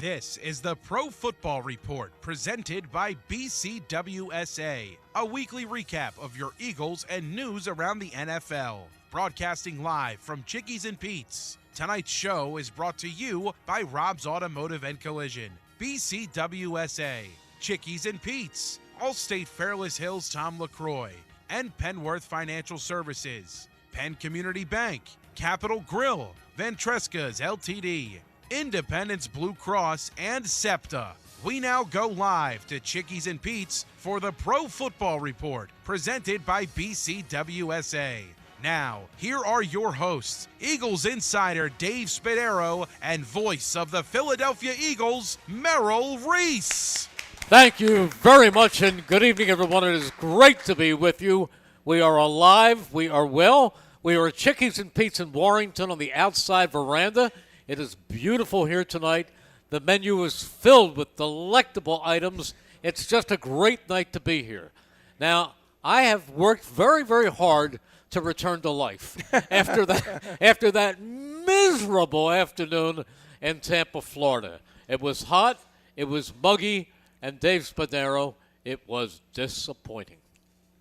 This is the Pro Football Report presented by BCWSA, a weekly recap of your Eagles and news around the NFL. Broadcasting live from Chickies and Pete's. Tonight's show is brought to you by Rob's Automotive and Collision, BCWSA, Chickies and Pete's, Allstate Fairless Hills Tom LaCroix, and Penworth Financial Services, Penn Community Bank, Capital Grill, Ventresca's LTD, Independence Blue Cross, and SEPTA. We now go live to Chickies and Pete's for the Pro Football Report, presented by BCWSA. Now, here are your hosts, Eagles insider Dave Spadaro and voice of the Philadelphia Eagles, Merrill Reese. Thank you very much, and good evening, everyone. It is great to be with you. We are alive. We are well. We are at Chickies and Pete's in Warrington on the outside veranda. It is beautiful here tonight. The menu is filled with delectable items. It's just a great night to be here. Now, I have worked very, very hard to return to life after that miserable afternoon in Tampa, Florida. It was hot, it was muggy, and Dave Spadaro, it was disappointing.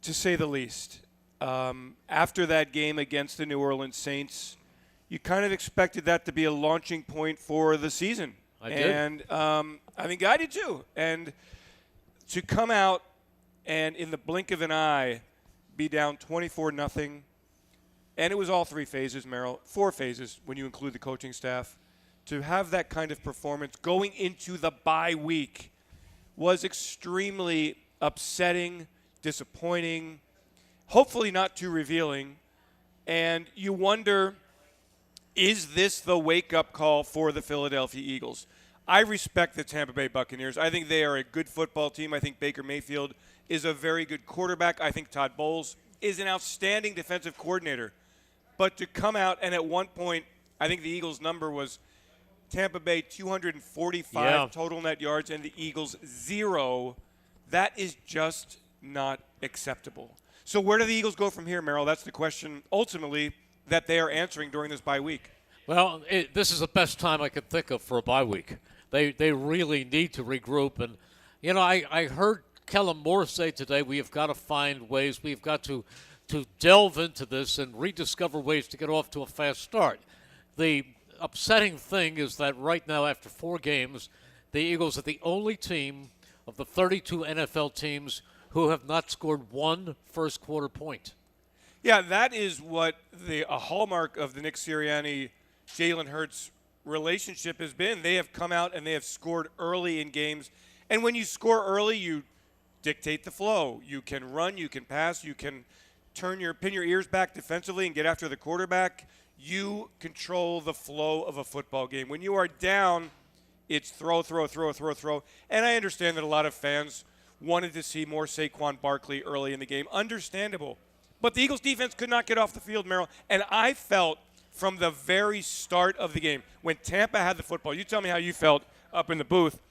To say the least. After that game against the New Orleans Saints, you kind of expected that to be a launching point for the season. I did. And I think I did too. And to come out and in the blink of an eye be down 24-0, and it was all three phases, Merrill, 4 phases when you include the coaching staff, to have that kind of performance going into the bye week was extremely upsetting, disappointing, hopefully not too revealing. And you wonder, is this the wake-up call for the Philadelphia Eagles? I respect the Tampa Bay Buccaneers. I think they are a good football team. I think Baker Mayfield is a very good quarterback. I think Todd Bowles is an outstanding defensive coordinator. But to come out and at one point, I think the Eagles' number was Tampa Bay 245 total net yards and the Eagles 0. That is just not acceptable. So where do the Eagles go from here, Merrill? That's the question ultimately that they are answering during this bye week. Well, this is the best time I could think of for a bye week. They really need to regroup. And, you know, I heard Kellen Moore say today we have got to find ways, we've got to delve into this and rediscover ways to get off to a fast start. The upsetting thing is that right now, after 4 games, the Eagles are the only team of the 32 NFL teams who have not scored one first-quarter point. Yeah, that is what a hallmark of the Nick Sirianni, Jalen Hurts relationship has been. They have come out and they have scored early in games. And when you score early, you dictate the flow. You can run, you can pass, you can pin your ears back defensively and get after the quarterback. You control the flow of a football game. When you are down, it's throw. And I understand that a lot of fans wanted to see more Saquon Barkley early in the game. Understandable. But the Eagles defense could not get off the field, Merrill. And I felt from the very start of the game, when Tampa had the football, you tell me how you felt up in the booth,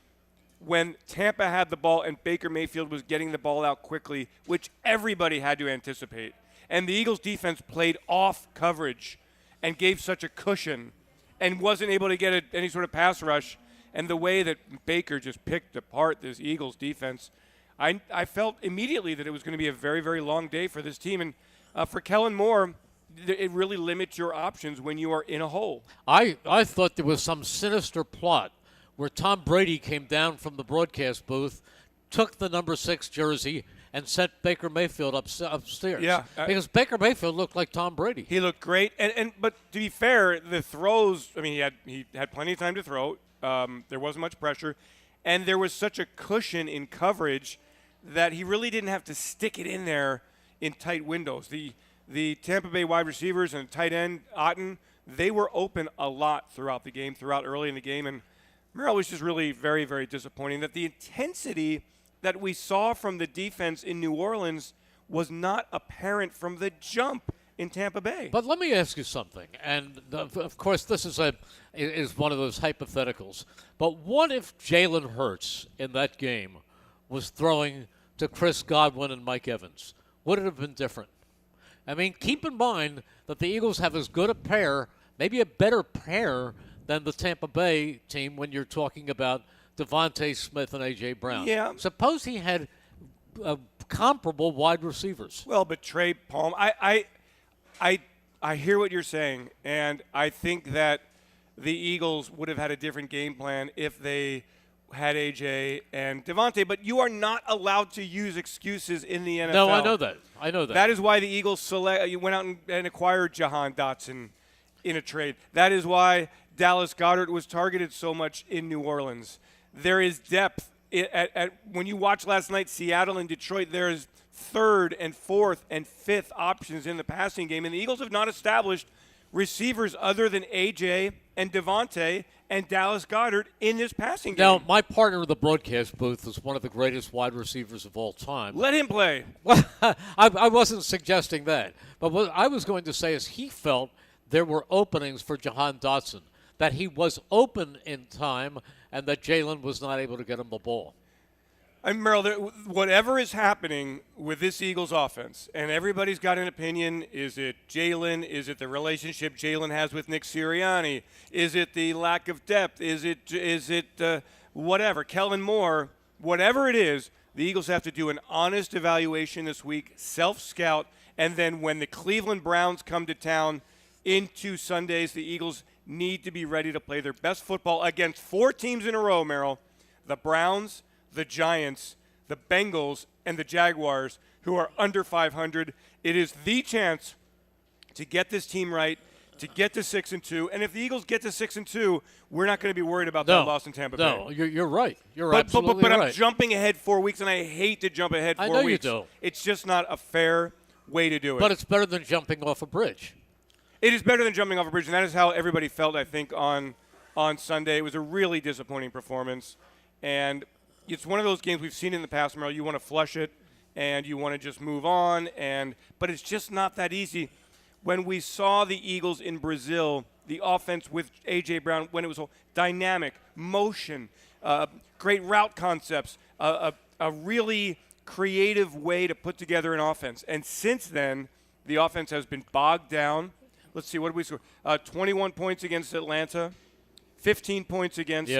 when Tampa had the ball and Baker Mayfield was getting the ball out quickly, which everybody had to anticipate. And the Eagles defense played off coverage and gave such a cushion and wasn't able to get any sort of pass rush. And the way that Baker just picked apart this Eagles defense, I felt immediately that it was going to be a very, very long day for this team. And for Kellen Moore, it really limits your options when you are in a hole. I thought there was some sinister plot where Tom Brady came down from the broadcast booth, took the number 6 jersey, and sent Baker Mayfield upstairs. Yeah. Because Baker Mayfield looked like Tom Brady. He looked great. But to be fair, the throws, I mean, he had plenty of time to throw. There wasn't much pressure. And there was such a cushion in coverage that he really didn't have to stick it in there in tight windows. The Tampa Bay wide receivers and tight end, Otten, they were open a lot throughout the game, throughout early in the game. And Merrill was just really very, very disappointing that the intensity that we saw from the defense in New Orleans was not apparent from the jump in Tampa Bay. But let me ask you something, and of course this is one of those hypotheticals, but what if Jalen Hurts in that game was throwing to Chris Godwin and Mike Evans? Would it have been different? I mean, keep in mind that the Eagles have as good a pair, maybe a better pair, than the Tampa Bay team when you're talking about Devontae Smith and A.J. Brown. Yeah. Suppose he had comparable wide receivers. Well, but Trey Palm, I hear what you're saying, and I think that the Eagles would have had a different game plan if they had A.J. and Devontae, but you are not allowed to use excuses in the NFL. No, I know that. That is why the Eagles went out and acquired Jahan Dotson in a trade. That is why Dallas Goedert was targeted so much in New Orleans. There is depth. When you watch last night, Seattle and Detroit, there is third and fourth and fifth options in the passing game, and the Eagles have not established receivers other than A.J. and Devontae and Dallas Goedert in this passing game. Now, my partner in the broadcast booth is one of the greatest wide receivers of all time. Let him play. Well, I wasn't suggesting that. But what I was going to say is he felt there were openings for Jahan Dotson, that he was open in time and that Jalen was not able to get him the ball. And Merrill, whatever is happening with this Eagles offense, and everybody's got an opinion, is it Jalen? Is it the relationship Jalen has with Nick Sirianni? Is it the lack of depth? Is it whatever? Kellen Moore, whatever it is, the Eagles have to do an honest evaluation this week, self-scout, and then when the Cleveland Browns come to town in 2 Sundays, the Eagles need to be ready to play their best football against 4 teams in a row, Merrill. The Browns, the Giants, the Bengals, and the Jaguars, who are under 500. It is the chance to get this team right, to get to 6-2. And if the Eagles get to 6-2, we're not going to be worried about that loss in Tampa Bay. No, you're right. You're absolutely but right. I'm jumping ahead 4 weeks, and I hate to jump ahead 4 weeks. I know you do. It's just not a fair way to do it. But it's better than jumping off a bridge. It is better than jumping off a bridge, and that is how everybody felt, I think, on Sunday. It was a really disappointing performance. And it's one of those games we've seen in the past, Merrill. You want to flush it, and you want to just move on. But it's just not that easy. When we saw the Eagles in Brazil, the offense with A.J. Brown, when it was dynamic, motion, great route concepts, a really creative way to put together an offense. And since then, the offense has been bogged down. Let's see, what did we score? 21 points against Atlanta, 15 points against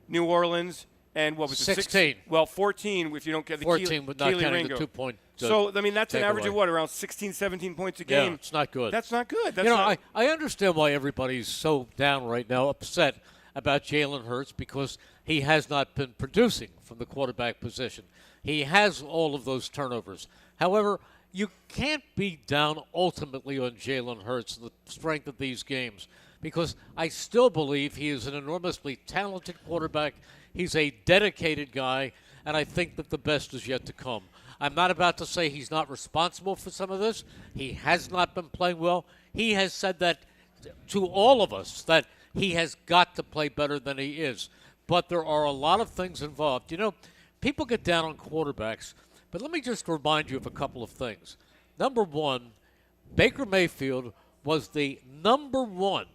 New Orleans. And what was it? 16. Well, 14 if you don't get the 14 with not counting Ringo. the 2-point. So, I mean, that's an average away. of what, around 16, 17 points a game? Yeah, it's not good. That's not good. I understand why everybody's so down right now, upset about Jalen Hurts, because he has not been producing from the quarterback position. He has all of those turnovers. However, you can't be down ultimately on Jalen Hurts and the strength of these games, because I still believe he is an enormously talented quarterback. He's a dedicated guy, and I think that the best is yet to come. I'm not about to say he's not responsible for some of this. He has not been playing well. He has said that to all of us, that he has got to play better than he is. But there are a lot of things involved. You know, people get down on quarterbacks, but let me just remind you of a couple of things. Number one, Baker Mayfield was the number one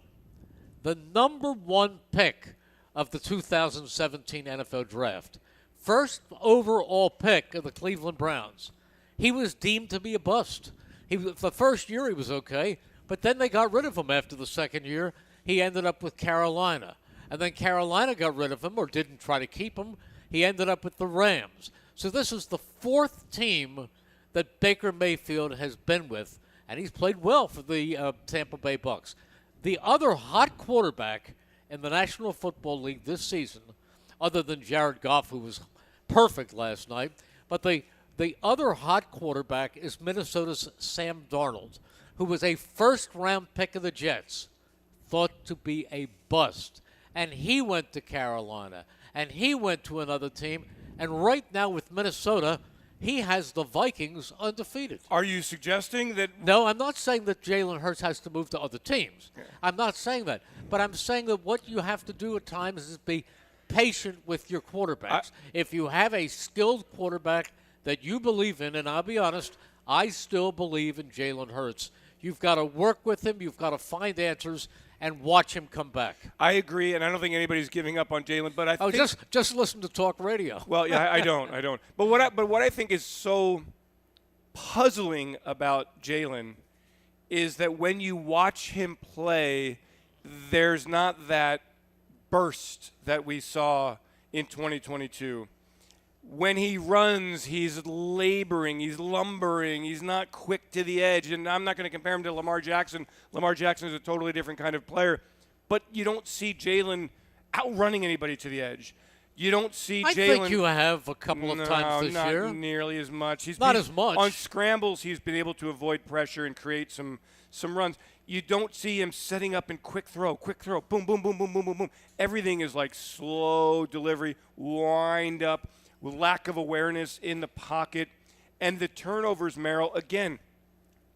pick of the 2017 NFL Draft. First overall pick of the Cleveland Browns. He was deemed to be a bust. The first year he was okay, but then they got rid of him after the second year. He ended up with Carolina. And then Carolina got rid of him or didn't try to keep him. He ended up with the Rams. So this is the 4th team that Baker Mayfield has been with, and he's played well for the Tampa Bay Bucks. The other hot quarterback in the National Football League this season, other than Jared Goff, who was perfect last night, but the other hot quarterback is Minnesota's Sam Darnold, who was a first-round pick of the Jets, thought to be a bust. And he went to Carolina, and he went to another team, and right now with Minnesota, he has the Vikings undefeated. Are you suggesting that? No, I'm not saying that Jalen Hurts has to move to other teams. Yeah. I'm not saying that. But I'm saying that what you have to do at times is be patient with your quarterbacks. If you have a skilled quarterback that you believe in, and I'll be honest, I still believe in Jalen Hurts. You've got to work with him. You've got to find answers and watch him come back. I agree, and I don't think anybody's giving up on Jalen. But I think just listen to talk radio. Well, yeah, I don't. But what I think is so puzzling about Jalen is that when you watch him play, there's not that burst that we saw in 2022. When he runs, he's laboring, he's lumbering, he's not quick to the edge. And I'm not going to compare him to Lamar Jackson. Lamar Jackson is a totally different kind of player. But you don't see Jalen outrunning anybody to the edge. You don't see Jalen. I think you have a couple of times this year. Not nearly as much. He's not as much. On scrambles, he's been able to avoid pressure and create some runs. You don't see him setting up in quick throw, boom, boom, boom, boom, boom, boom, boom. Everything is like slow delivery, wind up, lack of awareness in the pocket. And the turnovers, Merrill, again,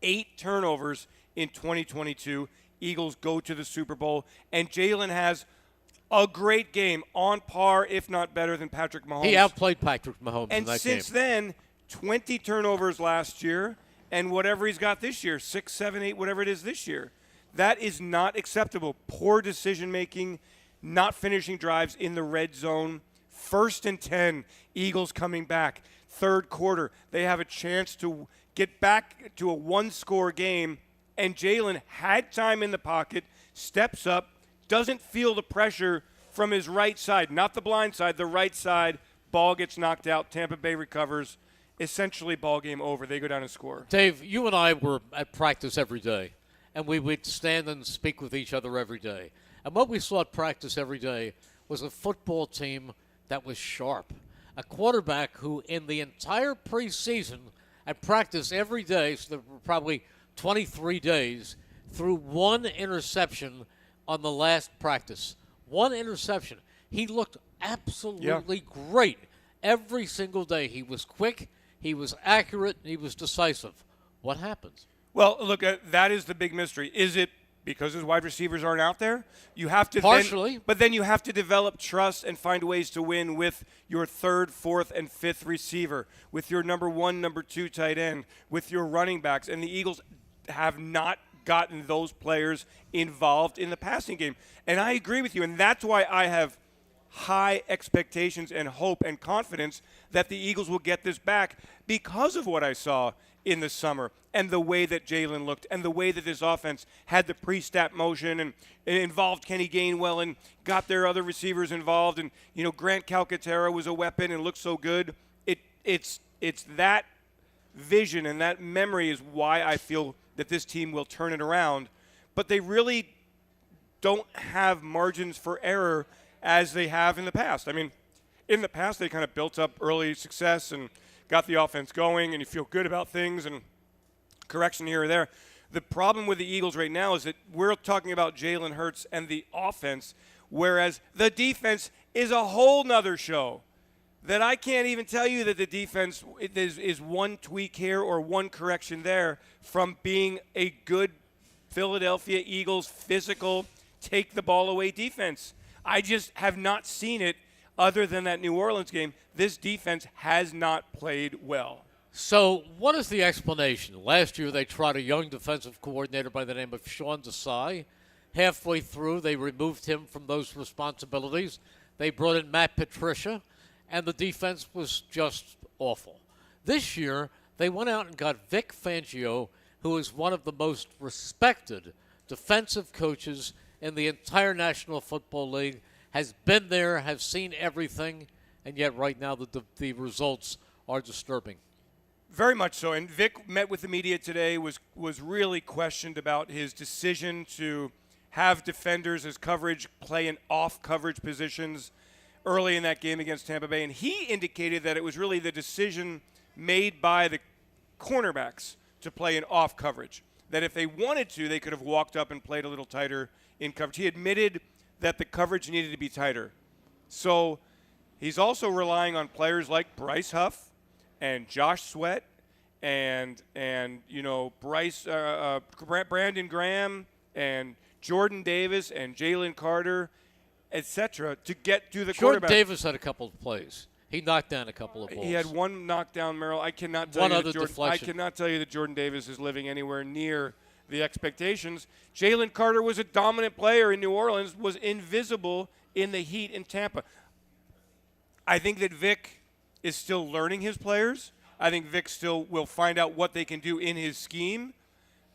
8 turnovers in 2022. Eagles go to the Super Bowl, and Jalen has a great game, on par, if not better, than Patrick Mahomes. He outplayed Patrick Mahomes in that game. And since then, 20 turnovers last year, and whatever he's got this year, 6, 7, 8, whatever it is this year. That is not acceptable. Poor decision-making, not finishing drives in the red zone. 1st and 10, Eagles coming back. 3rd quarter, they have a chance to get back to a one-score game, and Jalen had time in the pocket, steps up, doesn't feel the pressure from his right side, not the blind side, the right side. Ball gets knocked out. Tampa Bay recovers. Essentially, ball game over. They go down and score. Dave, you and I were at practice every day, and we would stand and speak with each other every day. And what we saw at practice every day was a football team that was sharp, a quarterback who in the entire preseason at practice every day, so there were probably 23 days, threw 1 interception on the last practice. 1 interception. He looked absolutely great every single day. He was quick, he was accurate, and he was decisive. What happens? Well, look, that is the big mystery. Is it because his wide receivers aren't out there? You have to partially, but then you have to develop trust and find ways to win with your 3rd, 4th, and 5th receiver, with your number 1, number 2 tight end, with your running backs. And the Eagles have not gotten those players involved in the passing game. And I agree with you, and that's why I have high expectations and hope and confidence that the Eagles will get this back because of what I saw in the summer and the way that Jalen looked and the way that this offense had the pre-snap motion and it involved Kenny Gainwell and got their other receivers involved. And, you know, Grant Calcaterra was a weapon and looked so good. It's that vision and that memory is why I feel that this team will turn it around. But they really don't have margins for error as they have in the past. I mean, in the past, they kind of built up early success and got the offense going, and you feel good about things and correction here or there. The problem with the Eagles right now is that we're talking about Jalen Hurts and the offense, whereas the defense is a whole nother show. That I can't even tell you that the defense is one tweak here or one correction there from being a good Philadelphia Eagles physical, take the ball away defense. I just have not seen it other than that New Orleans game. This defense has not played well. So what is the explanation? Last year they tried a young defensive coordinator by the name of Sean Desai. Halfway through, they removed him from those responsibilities. They brought in Matt Patricia, and the defense was just awful. This year, they went out and got Vic Fangio, who is one of the most respected defensive coaches in the entire National Football League, has been there, has seen everything, and yet right now the results are disturbing. Very much so. And Vic met with the media today, was really questioned about his decision to have defenders as coverage play in off-coverage positions early in that game against Tampa Bay. And he indicated that it was really the decision made by the cornerbacks to play in off-coverage, that if they wanted to, they could have walked up and played a little tighter in coverage. He admitted that the coverage needed to be tighter. So he's also relying on players like Bryce Huff and Josh Sweat and you know, Brandon Graham and Jordan Davis and Jalen Carter, etc., to get to the quarterback. Jordan Davis had a couple of plays. He knocked down a couple of balls. He had one knockdown, Merrill. I cannot tell you that Jordan Davis is living anywhere near the expectations. Jalen Carter was a dominant player in New Orleans, was invisible in the heat in Tampa. I think that Vic is still learning his players. I think Vic still will find out what they can do in his scheme.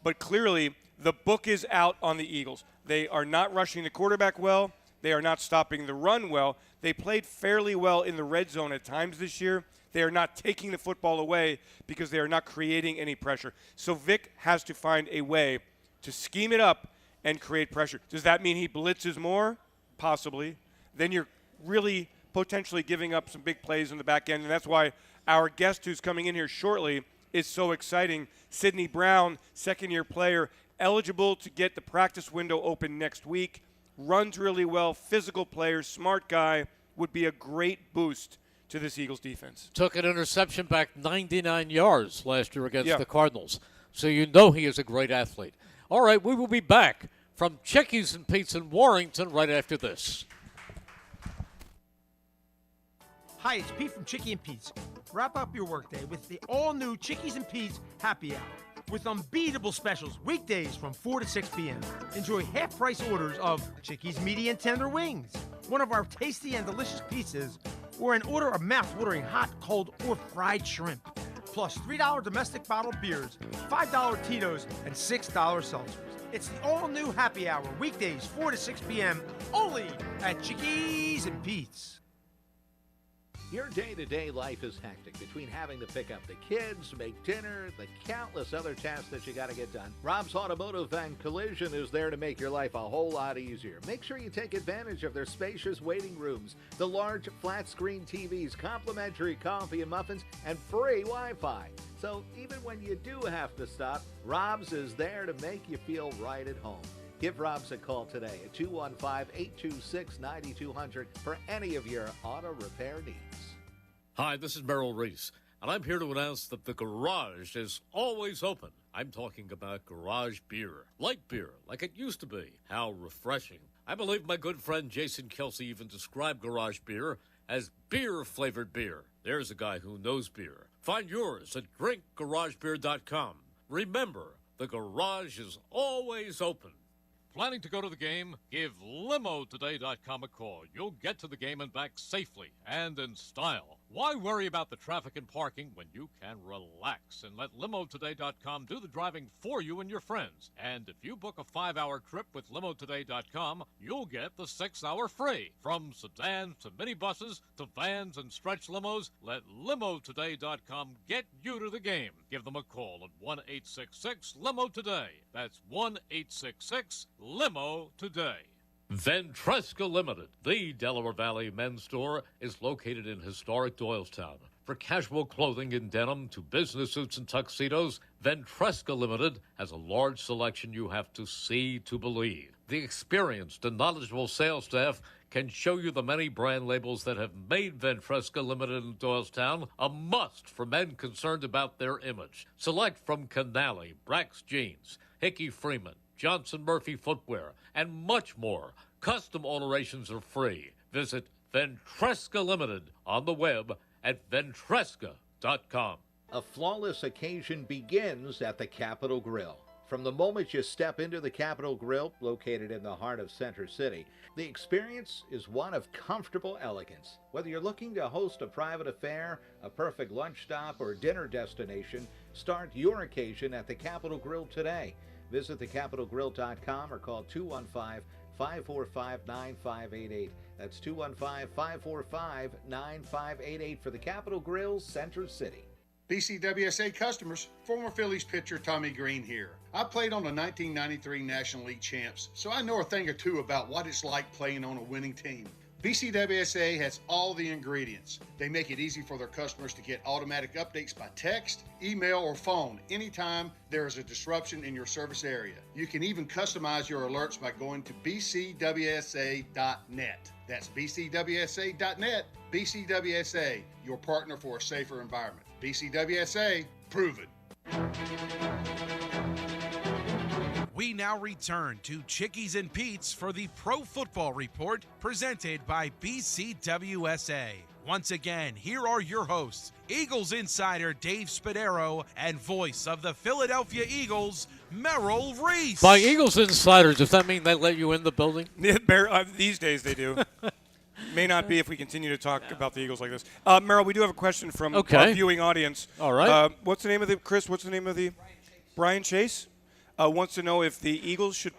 But clearly, the book is out on the Eagles. They are not rushing the quarterback well. They are not stopping the run well. They played fairly well in the red zone at times this year. They are not taking the football away because they are not creating any pressure. So Vic has to find a way to scheme it up and create pressure. Does that mean he blitzes more? Possibly. Then you're really potentially giving up some big plays in the back end, and that's why our guest who's coming in here shortly is so exciting. Sidney Brown, second-year player, eligible to get the practice window open next week, runs really well, physical player, smart guy, would be a great boost to this Eagles defense. Took an interception back 99 yards last year against the Cardinals. So you know he is a great athlete. All right, we will be back from Chickies and Pete's in Warrington right after this. Hi, it's Pete from Chickie and Pete's. Wrap up your workday with the all-new Chickies and Pete's Happy Hour with unbeatable specials weekdays from 4 to 6 p.m. Enjoy half-price orders of Chickies medium and tender wings, one of our tasty and delicious pizzas, or an order of mouth-watering hot, cold, or fried shrimp. Plus $3 domestic bottled beers, $5 Tito's, and $6 seltzers. It's the all-new Happy Hour weekdays 4 to 6 p.m. only at Chickies and Pete's. Your day-to-day life is hectic between having to pick up the kids, make dinner, the countless other tasks that you got to get done. Rob's Automotive and Collision is there to make your life a whole lot easier. Make sure you take advantage of their spacious waiting rooms, the large flat-screen TVs, complimentary coffee and muffins, and free Wi-Fi. So even when you do have to stop, Rob's is there to make you feel right at home. Give Rob's a call today at 215-826-9200 for any of your auto repair needs. Hi, this is Merrill Reese, and I'm here to announce that the garage is always open. I'm talking about garage beer. Light beer, like it used to be. How refreshing. I believe my good friend Jason Kelsey even described garage beer as beer-flavored beer. There's a guy who knows beer. Find yours at drinkgaragebeer.com. Remember, the garage is always open. Planning to go to the game? Give LimoToday.com a call. You'll get to the game and back safely and in style. Why worry about the traffic and parking when you can relax and let LimoToday.com do the driving for you and your friends? And if you book a 5-hour trip with LimoToday.com, you'll get the 6-hour free. From sedans to minibuses to vans and stretch limos, let LimoToday.com get you to the game. Give them a call at 1-866-LIMO-TODAY. That's 1-866-LIMO-TODAY. Ventresca Limited, the Delaware Valley men's store, is located in historic Doylestown. For casual clothing in denim to business suits and tuxedos, Ventresca Limited has a large selection you have to see to believe. The experienced and knowledgeable sales staff can show you the many brand labels that have made Ventresca Limited in Doylestown a must for men concerned about their image. Select from Canali, Brax Jeans, Hickey Freeman, Johnson Murphy Footwear, and much more. Custom alterations are free. Visit Ventresca Limited on the web at ventresca.com. A flawless occasion begins at the Capitol Grill. From the moment you step into the Capitol Grill, located in the heart of Center City, the experience is one of comfortable elegance. Whether you're looking to host a private affair, a perfect lunch stop, or dinner destination, start your occasion at the Capitol Grill today. Visit thecapitolgrill.com or call 215-545-9588. That's 215-545-9588 for the Capitol Grill, Center City. BCWSA customers, former Phillies pitcher Tommy Green here. I played on the 1993 National League champs, so I know a thing or two about what it's like playing on a winning team. BCWSA has all the ingredients. They make it easy for their customers to get automatic updates by text, email, or phone anytime there is a disruption in your service area. You can even customize your alerts by going to bcwsa.net. That's bcwsa.net. BCWSA, your partner for a safer environment. BCWSA, proven. We now return to Chickies and Pete's for the Pro Football Report presented by BCWSA. Once again, here are your hosts, Eagles insider Dave Spadaro and voice of the Philadelphia Eagles, Merrill Reese. By Eagles insiders, does that mean they let you in the building? These days they do. May not be if we continue to talk about the Eagles like this. Merrill, we do have a question from our viewing audience. All right. What's the name of the Brian Chase wants to know if the Eagles should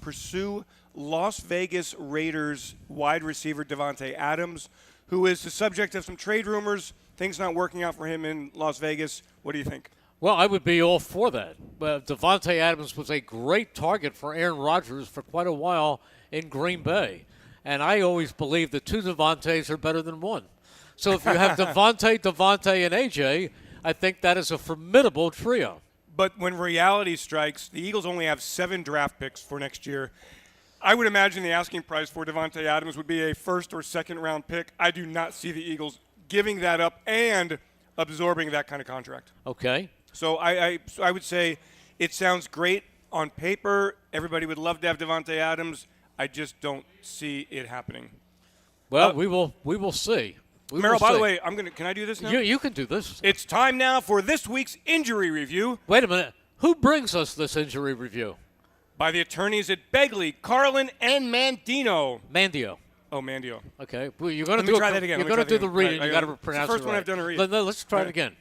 pursue Las Vegas Raiders wide receiver Davante Adams, who is the subject of some trade rumors. Things not working out for him in Las Vegas. What do you think? Well, I would be all for that. Davante Adams was a great target for Aaron Rodgers for quite a while in Green Bay. And I always believe that two Davantes are better than one. So if you have Davante, and A.J., I think that is a formidable trio. But when reality strikes, the Eagles only have 7 draft picks for next year. I would imagine the asking price for Davante Adams would be a first or second round pick. I do not see the Eagles giving that up and absorbing that kind of contract. Okay. So I would say it sounds great on paper. Everybody would love to have Davante Adams. I just don't see it happening. Well, we will see. Merrill, by the way, can I do this now? You can do this. It's time now for this week's injury review. Wait a minute. Who brings us this injury review? By the attorneys at Begley, Carlin, and Mandio. Oh, Mandio. Okay. Well, you're going to try that again. You're going to do the reading. You got to pronounce it right. It's the first one I've done a read. Let's try it again.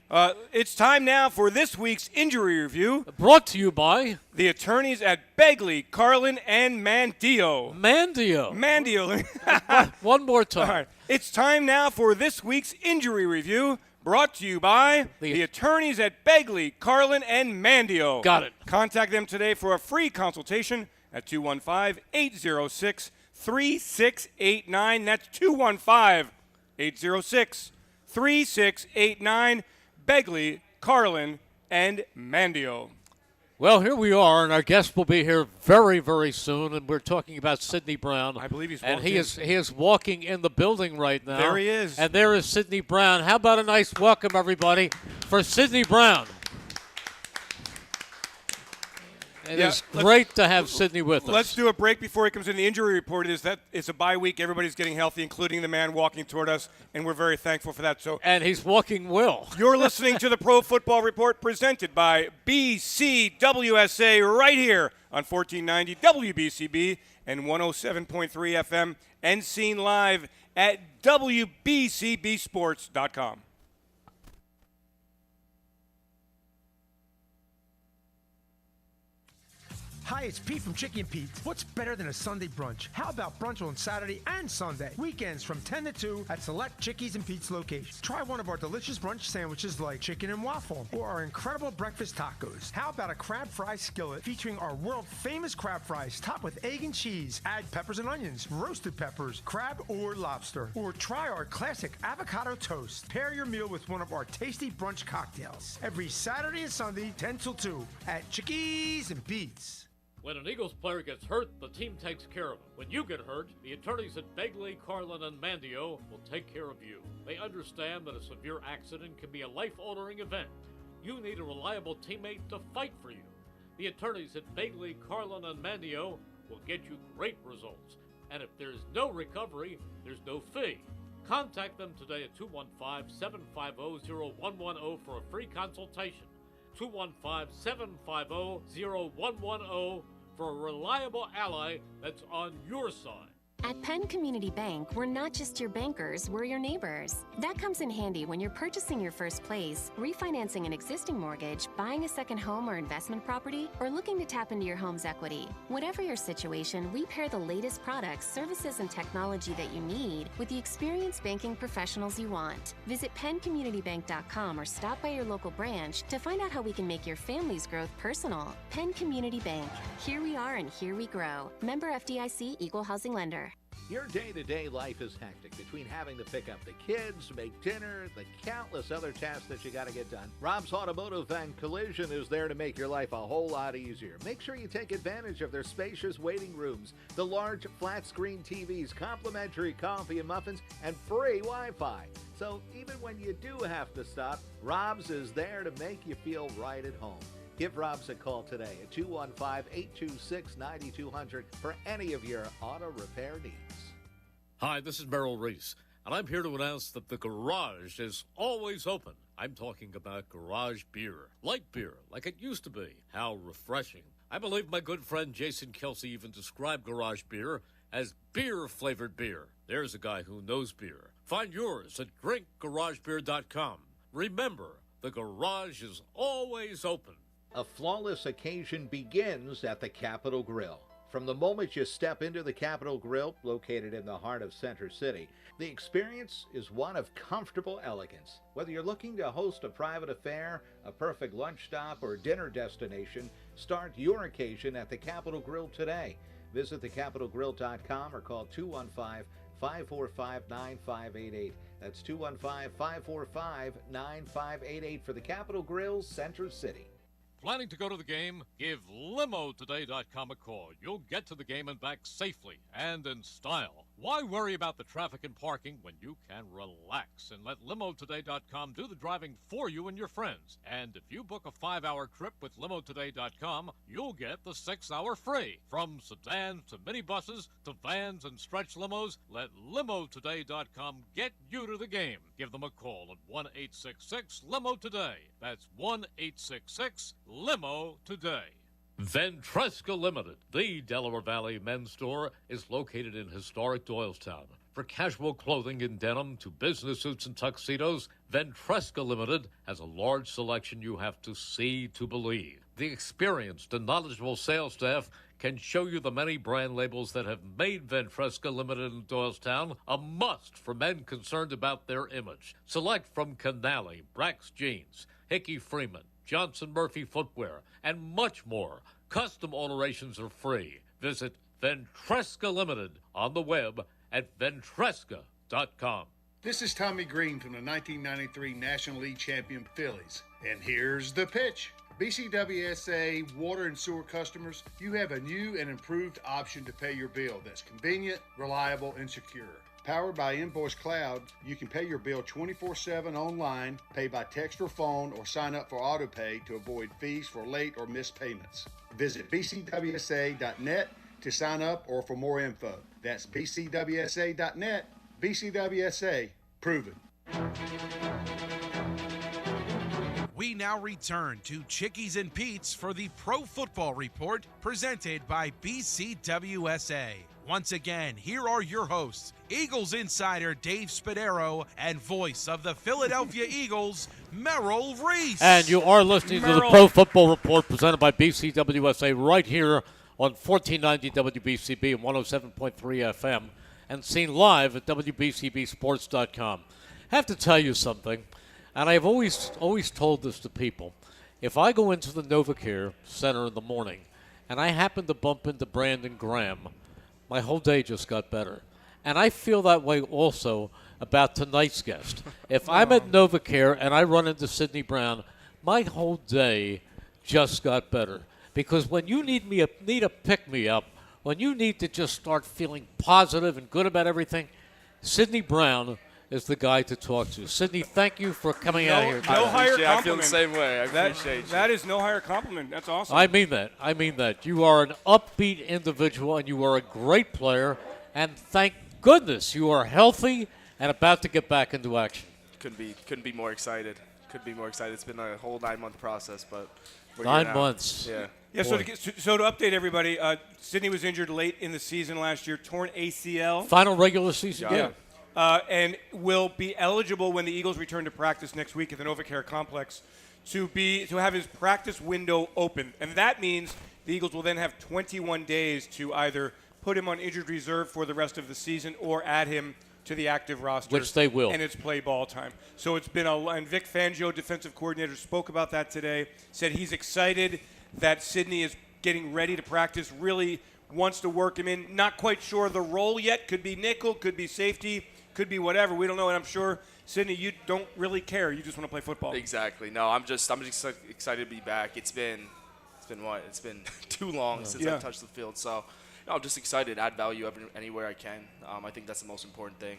It's time now for this week's injury review. Brought to you by the attorneys at Begley, Carlin, and Mandio. One more time. All right. It's time now for this week's injury review. Brought to you by the attorneys at Begley, Carlin, and Mandio. Got it. Contact them today for a free consultation at 215-806-3689. That's 215-806-3689. Begley, Carlin, and Mandio. Well, here we are, and our guest will be here very, very soon, and we're talking about Sidney Brown. I believe he's walking. And he is walking in the building right now. There he is. And there is Sidney Brown. How about a nice welcome, everybody, for Sidney Brown. It is great to have Sidney with us. Let's do a break before he comes in. The injury report is that it's a bye week. Everybody's getting healthy, including the man walking toward us, and we're very thankful for that. And he's walking well. You're listening to the Pro Football Report presented by BCWSA right here on 1490 WBCB and 107.3 FM and seen live at WBCBsports.com. Hi, it's Pete from Chicky and Pete's. What's better than a Sunday brunch? How about brunch on Saturday and Sunday? Weekends from 10 to 2 at select Chickies and Pete's locations. Try one of our delicious brunch sandwiches like chicken and waffle or our incredible breakfast tacos. How about a crab fry skillet featuring our world-famous crab fries topped with egg and cheese? Add peppers and onions, roasted peppers, crab or lobster. Or try our classic avocado toast. Pair your meal with one of our tasty brunch cocktails. Every Saturday and Sunday, 10 till 2 at Chickies and Pete's. When an Eagles player gets hurt, the team takes care of him. When you get hurt, the attorneys at Begley, Carlin, and Mandio will take care of you. They understand that a severe accident can be a life-altering event. You need a reliable teammate to fight for you. The attorneys at Begley, Carlin, and Mandio will get you great results. And if there's no recovery, there's no fee. Contact them today at 215-750-0110 for a free consultation. 215-750-0110 for a reliable ally that's on your side. At Penn Community Bank, we're not just your bankers, we're your neighbors. That comes in handy when you're purchasing your first place, refinancing an existing mortgage, buying a second home or investment property, or looking to tap into your home's equity. Whatever your situation, we pair the latest products, services, and technology that you need with the experienced banking professionals you want. Visit penncommunitybank.com or stop by your local branch to find out how we can make your family's growth personal. Penn Community Bank. Here we are and here we grow. Member FDIC, Equal Housing Lender. Your day-to-day life is hectic between having to pick up the kids, make dinner, the countless other tasks that you got to get done. Rob's Automotive and Collision is there to make your life a whole lot easier. Make sure you take advantage of their spacious waiting rooms, the large flat-screen TVs, complimentary coffee and muffins, and free Wi-Fi. So even when you do have to stop, Rob's is there to make you feel right at home. Give Rob's a call today at 215-826-9200 for any of your auto repair needs. Hi, this is Merrill Reese, and I'm here to announce that the garage is always open. I'm talking about garage beer. Light beer, like it used to be. How refreshing. I believe my good friend Jason Kelsey even described garage beer as beer-flavored beer. There's a guy who knows beer. Find yours at drinkgaragebeer.com. Remember, the garage is always open. A flawless occasion begins at the Capitol Grill. From the moment you step into the Capitol Grill, located in the heart of Center City, the experience is one of comfortable elegance. Whether you're looking to host a private affair, a perfect lunch stop, or dinner destination, start your occasion at the Capitol Grill today. Visit thecapitolgrill.com or call 215-545-9588. That's 215-545-9588 for the Capitol Grill, Center City. Planning to go to the game? Give LimoToday.com a call. You'll get to the game and back safely and in style. Why worry about the traffic and parking when you can relax and let LimoToday.com do the driving for you and your friends? And if you book a 5-hour trip with LimoToday.com, you'll get the 6-hour free. From sedans to minibuses to vans and stretch limos, let LimoToday.com get you to the game. Give them a call at 1-866-LIMO-TODAY. That's 1-866-LIMO-TODAY. Ventresca Limited, the Delaware Valley men's store, is located in historic Doylestown. For casual clothing in denim to business suits and tuxedos, Ventresca Limited has a large selection you have to see to believe. The experienced and knowledgeable sales staff can show you the many brand labels that have made Ventresca Limited in Doylestown a must for men concerned about their image. Select from Canali, Brax Jeans, Hickey Freeman, Johnson Murphy Footwear, and much more. Custom alterations are free. Visit Ventresca Limited on the web at ventresca.com. This is Tommy Green from the 1993 National League champion Phillies. And here's the pitch. BCWSA water and sewer customers, you have a new and improved option to pay your bill that's convenient, reliable, and secure. Powered by Invoice Cloud, you can pay your bill 24/7 online, pay by text or phone, or sign up for AutoPay to avoid fees for late or missed payments. Visit bcwsa.net to sign up or for more info. That's bcwsa.net. BCWSA, proven. We now return to Chickies and Pete's for the Pro Football Report presented by BCWSA. Once again, here are your hosts, Eagles insider Dave Spadaro and voice of the Philadelphia Eagles, Merrill Reese. And you are listening to the Pro Football Report presented by BCWSA right here on 1490 WBCB and 107.3 FM and seen live at WBCBsports.com. I have to tell you something, and I've always told this to people. If I go into the NovaCare Center in the morning and I happen to bump into Brandon Graham, my whole day just got better. And I feel that way also about tonight's guest. If I'm at NovaCare and I run into Sidney Brown, my whole day just got better. Because when you need a pick-me-up, when you need to just start feeling positive and good about everything, Sidney Brown is the guy to talk to. Sidney, thank you for coming out here. No higher compliment. I feel the same way. I appreciate you. That is no higher compliment. That's awesome. I mean that. You are an upbeat individual, and you are a great player. And thank goodness you are healthy and about to get back into action. Couldn't be more excited. It's been a whole 9-month process, but we're 9 months. Yeah. Yeah. So to update everybody, Sidney was injured late in the season last year, torn ACL. Final regular season game. And will be eligible when the Eagles return to practice next week at the NovaCare complex to have his practice window open. And that means the Eagles will then have 21 days to either put him on injured reserve for the rest of the season or add him to the active roster. Which they will. And it's play ball time. So it's been and Vic Fangio, defensive coordinator, spoke about that today, said he's excited that Sidney is getting ready to practice, really wants to work him in. Not quite sure of the role yet. Could be nickel, could be safety, could be whatever. We don't know, and I'm sure, Sidney, you don't really care. You just want to play football. Exactly. No, I'm just excited to be back. It's been too long since I touched the field. So, I'm just excited to add value anywhere I can. I think that's the most important thing.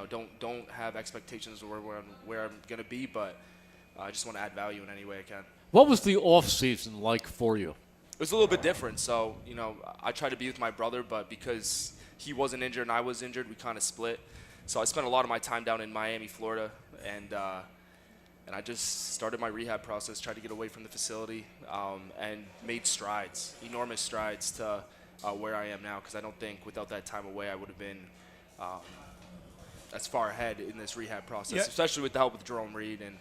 Don't have expectations of where I'm going to be, but I just want to add value in any way I can. What was the off season like for you? It was a little bit different. So, I tried to be with my brother, but because he wasn't injured and I was injured, we kind of split. So I spent a lot of my time down in Miami, Florida, and I just started my rehab process, tried to get away from the facility, and made enormous strides to where I am now, because I don't think without that time away I would have been as far ahead in this rehab process, especially with the help of Jerome Reed and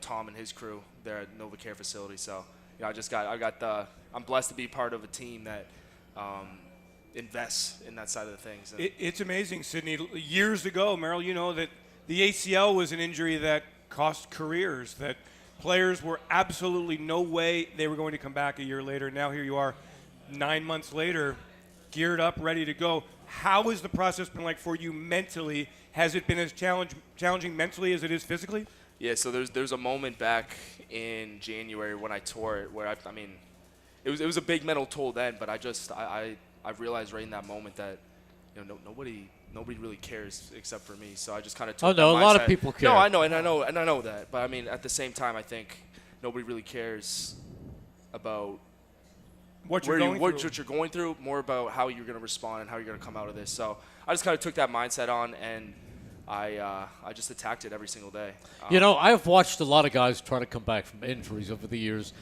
Tom and his crew there at NovaCare facility. So I'm blessed to be part of a team that invests in that side of the things. It's amazing, Sidney. Years ago, Merrill, you know that the ACL was an injury that cost careers, that players were absolutely no way they were going to come back a year later. Now here you are 9 months later, geared up, ready to go. How has the process been like for you mentally? Has it been as challenging mentally as it is physically? Yeah, so there's a moment back in January when I tore it where it was a big mental toll then, but I realized right in that moment that nobody really cares except for me. So I just kind of took Oh no, that a lot of mindset. people care. No, I know that, but at the same time, I think nobody really cares about what you're going through, more about how you're going to respond and how you're going to come out of this. So I just kind of took that mindset on, and I just attacked it every single day. I've watched a lot of guys try to come back from injuries over the years,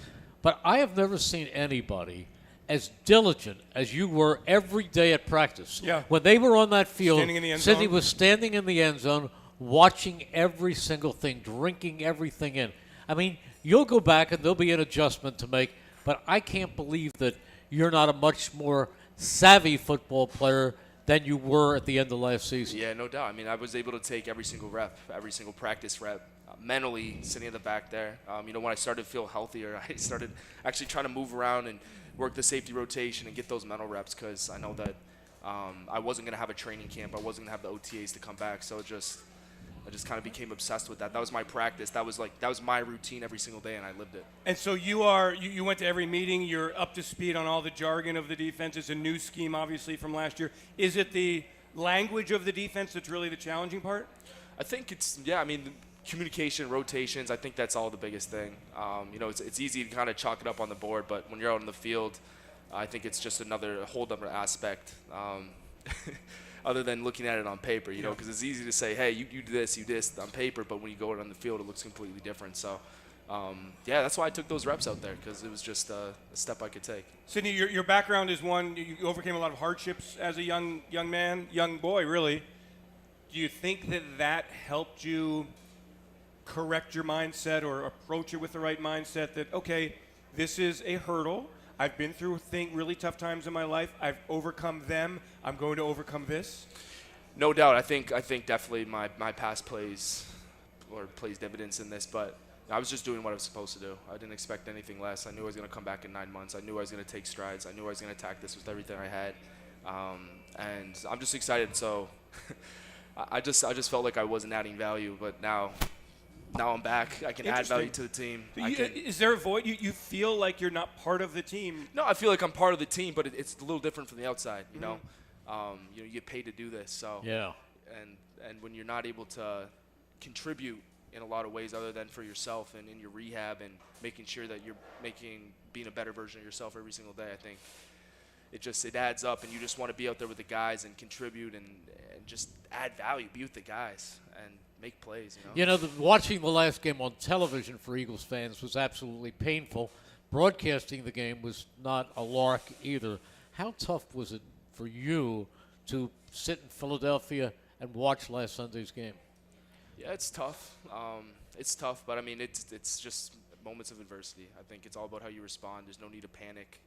but I have never seen anybody as diligent as you were every day at practice. Yeah. When they were on that field, Standing in the end Sidney zone. was standing in the end zone, watching every single thing, drinking everything in. I mean, you'll go back and there'll be an adjustment to make, but I can't believe that you're not a much more savvy football player than you were at the end of last season. Yeah, no doubt. I was able to take every single rep, every single practice rep, mentally sitting in the back there. When I started to feel healthier, I started actually trying to move around and work the safety rotation and get those mental reps because I know that I wasn't going to have a training camp. I wasn't going to have the OTAs to come back. So I just kind of became obsessed with that. That was my practice. That was my routine every single day, and I lived it. And so you went to every meeting. You're up to speed on all the jargon of the defense. It's a new scheme, obviously, from last year. Is it the language of the defense that's really the challenging part? I think communication, rotations, I think that's all the biggest thing. It's easy to kind of chalk it up on the board, but when you're out in the field, I think it's just a whole other aspect. Other than looking at it on paper, because it's easy to say, hey, you do this on paper, but when you go out on the field, it looks completely different. So, that's why I took those reps out there, because it was just a step I could take. Sidney, your background is one, you overcame a lot of hardships as a young man, young boy, really. Do you think that helped you correct your mindset or approach it with the right mindset that, okay, this is a hurdle. I've been through really tough times in my life. I've overcome them. I'm going to overcome this. No doubt. I think definitely my past plays dividends in this, but I was just doing what I was supposed to do. I didn't expect anything less. I knew I was going to come back in 9 months. I knew I was going to take strides. I knew I was going to attack this with everything I had, and I'm just excited. So I just felt like I wasn't adding value, but now I'm back. I can add value to the team. Is there a void? You feel like you're not part of the team? No, I feel like I'm part of the team, but it's a little different from the outside. You get paid to do this. So yeah. And when you're not able to contribute in a lot of ways other than for yourself and in your rehab and making sure that you're being a better version of yourself every single day, I think it adds up, and you just want to be out there with the guys and contribute and just add value, be with the guys and make plays. Watching the last game on television for Eagles fans was absolutely painful. Broadcasting the game was not a lark either. How tough was it for you to sit in Philadelphia and watch last Sunday's game? Yeah, it's tough. But it's just moments of adversity. I think it's all about how you respond. There's no need to panic,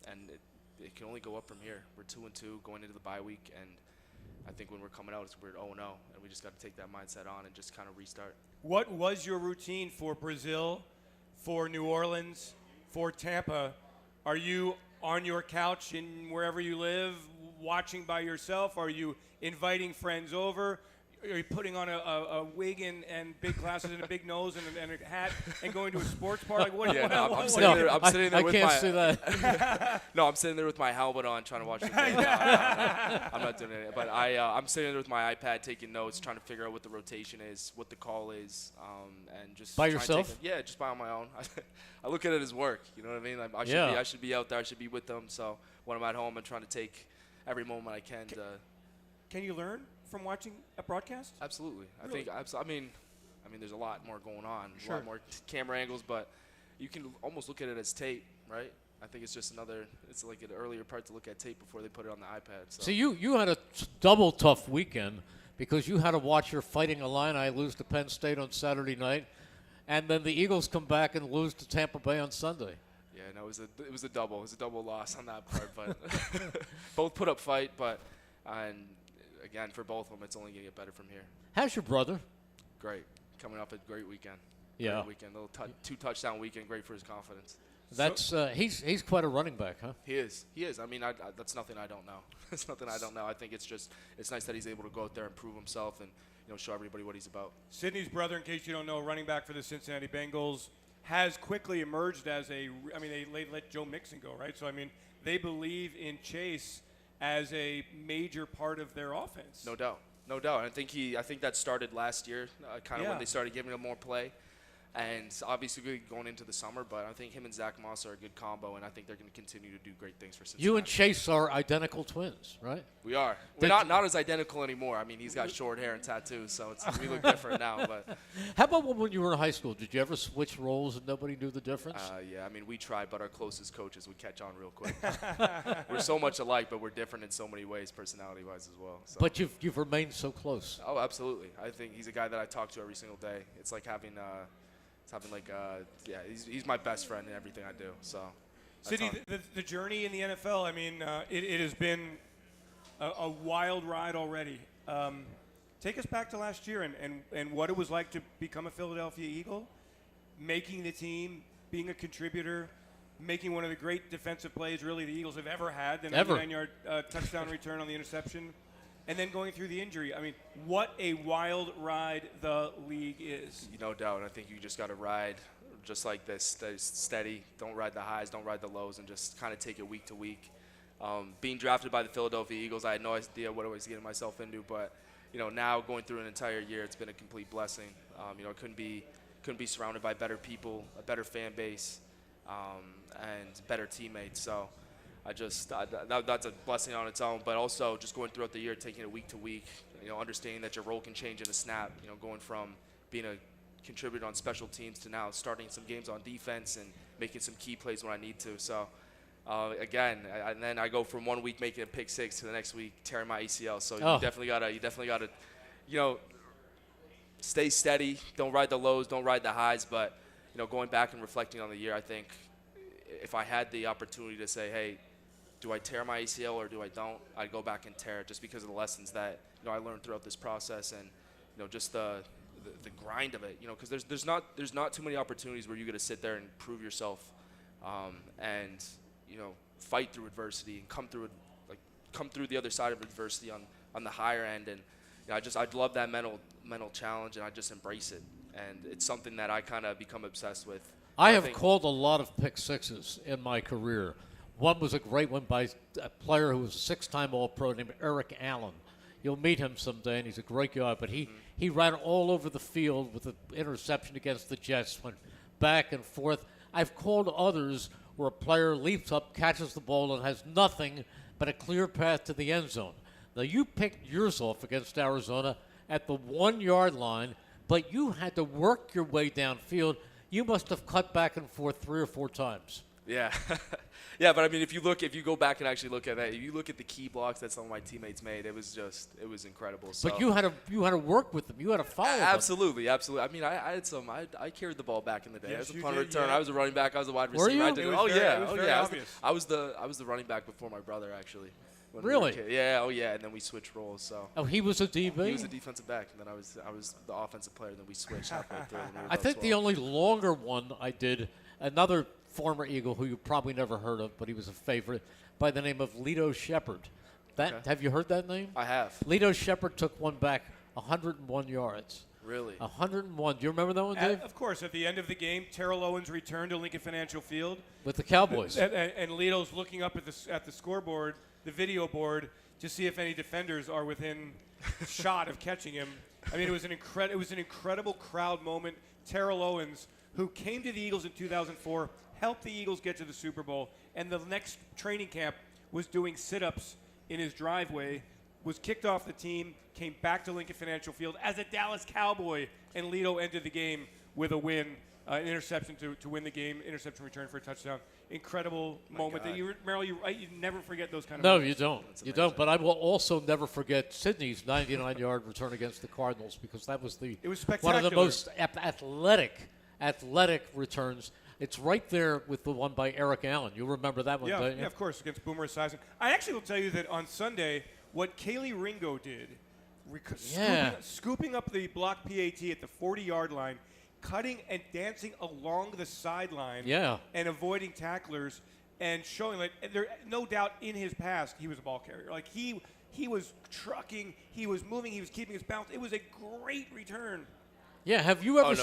and it can only go up from here. We're 2-2 going into the bye week, and I think when we're coming out, we're 0-0, and we just got to take that mindset on and just kind of restart. What was your routine for Brazil, for New Orleans, for Tampa? Are you on your couch in wherever you live, watching by yourself? Are you inviting friends over? Are you putting on a wig and big glasses and a big nose and a hat and going to a sports bar? Like what? I'm sitting there. I'm sitting there with I can't see that. No, I'm sitting there with my helmet on, trying to watch the game. I'm not doing it. But I'm sitting there with my iPad, taking notes, trying to figure out what the rotation is, what the call is, and just by yourself. Just by on my own. I look at it as work. You know what I mean? I should be out there. I should be with them. So when I'm at home, I'm trying to take every moment I can to. Can you learn from watching a broadcast? Absolutely. Really? I mean, there's a lot more going on, Sure. a lot more camera angles, but you can almost look at it as tape, right? I think it's just it's like an earlier part to look at tape before they put it on the iPad. So you had a double tough weekend because you had to watch your Fighting Illini lose to Penn State on Saturday night, and then the Eagles come back and lose to Tampa Bay on Sunday. Yeah, no, it was a double. It was a double loss on that part, but both put up fight. But and again, for both of them, it's only gonna get better from here. How's your brother? Great, coming up a great weekend. Yeah, great weekend. Little 2-touchdown weekend. Great for his confidence. That's he's quite a running back, huh? He is. I mean, that's nothing I don't know. It's nothing I don't know. I think it's nice that he's able to go out there and prove himself and show everybody what he's about. Sidney's brother, in case you don't know, running back for the Cincinnati Bengals, has quickly emerged as they let Joe Mixon go, right? So, I mean, they believe in Chase as a major part of their offense. No doubt. I think that started last year, when they started giving him more play. And obviously going into the summer, but I think him and Zach Moss are a good combo, and I think they're going to continue to do great things for Cincinnati. You and Chase are identical twins, right? We are. We're not as identical anymore. I mean, he's got short hair and tattoos, so we look different now. But how about when you were in high school? Did you ever switch roles and nobody knew the difference? Yeah, I mean, we tried, but our closest coaches would catch on real quick. We're so much alike, but we're different in so many ways, personality-wise as well. So. But you've remained so close. Oh, absolutely. I think he's a guy that I talk to every single day. It's like having he's my best friend in everything I do. So, Sidney, the journey in the NFL, I mean, it has been a wild ride already. Take us back to last year and what it was like to become a Philadelphia Eagle, making the team, being a contributor, making one of the great defensive plays really the Eagles have ever had, the 99-yard touchdown return on the interception, and then going through the injury. I mean, what a wild ride the league is. No doubt. I think you just got to ride just like this, steady. Don't ride the highs, don't ride the lows, and just kind of take it week to week. Being drafted by the Philadelphia Eagles, I had no idea what I was getting myself into, but now going through an entire year, it's been a complete blessing. I couldn't be surrounded by better people, a better fan base, and better teammates. So. That's a blessing on its own, but also just going throughout the year, taking it week to week, understanding that your role can change in a snap, going from being a contributor on special teams to now starting some games on defense and making some key plays when I need to. So, and then I go from 1 week making a pick six to the next week tearing my ACL. So you definitely gotta, stay steady. Don't ride the lows, don't ride the highs. But, going back and reflecting on the year, I think if I had the opportunity to say, hey, do I tear my ACL or do I don't? I'd go back and tear it just because of the lessons that I learned throughout this process and just the grind of it. Because there's not too many opportunities where you get to sit there and prove yourself, and fight through adversity and come through the other side of adversity on the higher end. And I'd love that mental challenge, and I just embrace it. And it's something that I kind of become obsessed with. I have called a lot of pick sixes in my career. One was a great one by a player who was a six-time All-Pro named Eric Allen. You'll meet him someday, and he's a great guy. But he ran all over the field with an interception against the Jets, went back and forth. I've called others where a player leaps up, catches the ball, and has nothing but a clear path to the end zone. Now, you picked yours off against Arizona at the 1 yard line, but you had to work your way downfield. You must have cut back and forth 3 or 4 times. Yeah. Yeah, but I mean, if you go back and actually look at that, if you look at the key blocks that some of my teammates made, it was incredible. So, but you had to work with them. You had to follow them. Absolutely. I mean, I carried the ball back in the day. Yes, I was a punt did, return. yeah. I was a running back. I was a wide receiver. Were you? I did It it. was Oh very- yeah. it was Oh very yeah. obvious. I was the running back before my brother actually. When we were Really? kids. Yeah. Oh yeah. And then we switched roles. So. Oh, he was a DB? He was a defensive back, and then I was the offensive player. And then we switched halfway through. when we were I about think the 12. only longer one I did, another former Eagle who you probably never heard of, but he was a favorite, by the name of Lito Shepherd. Have you heard that name? I have. Lito Shepherd took one back 101 yards. Really? 101. Do you remember that one, Dave? Of course, at the end of the game, Terrell Owens returned to Lincoln Financial Field. With the Cowboys. And Lito's looking up at the scoreboard, the video board, to see if any defenders are within shot of catching him. I mean, it was an incredible crowd moment. Terrell Owens, who came to the Eagles in 2004, helped the Eagles get to the Super Bowl, and the next training camp was doing sit-ups in his driveway, was kicked off the team, came back to Lincoln Financial Field as a Dallas Cowboy, and Lito ended the game with a win, an interception to win the game, interception return for a touchdown. Incredible moment that Merrill, you never forget those kind of No, moments. you don't. You don't. But I will also never forget Sidney's 99-yard return against the Cardinals, because that was It was one of spectacular. the most athletic athletic returns. It's right there with the one by Eric Allen. You remember that one, don't you? Yeah, of course, against Boomer Esiason. I actually will tell you that on Sunday, what Kaylee Ringo did, scooping up the block PAT at the 40-yard line, cutting and dancing along the sideline, and avoiding tacklers, and showing that there, no doubt in his past he was a ball carrier. Like he was trucking, he was moving, he was keeping his balance. It was a great return. Yeah, have you ever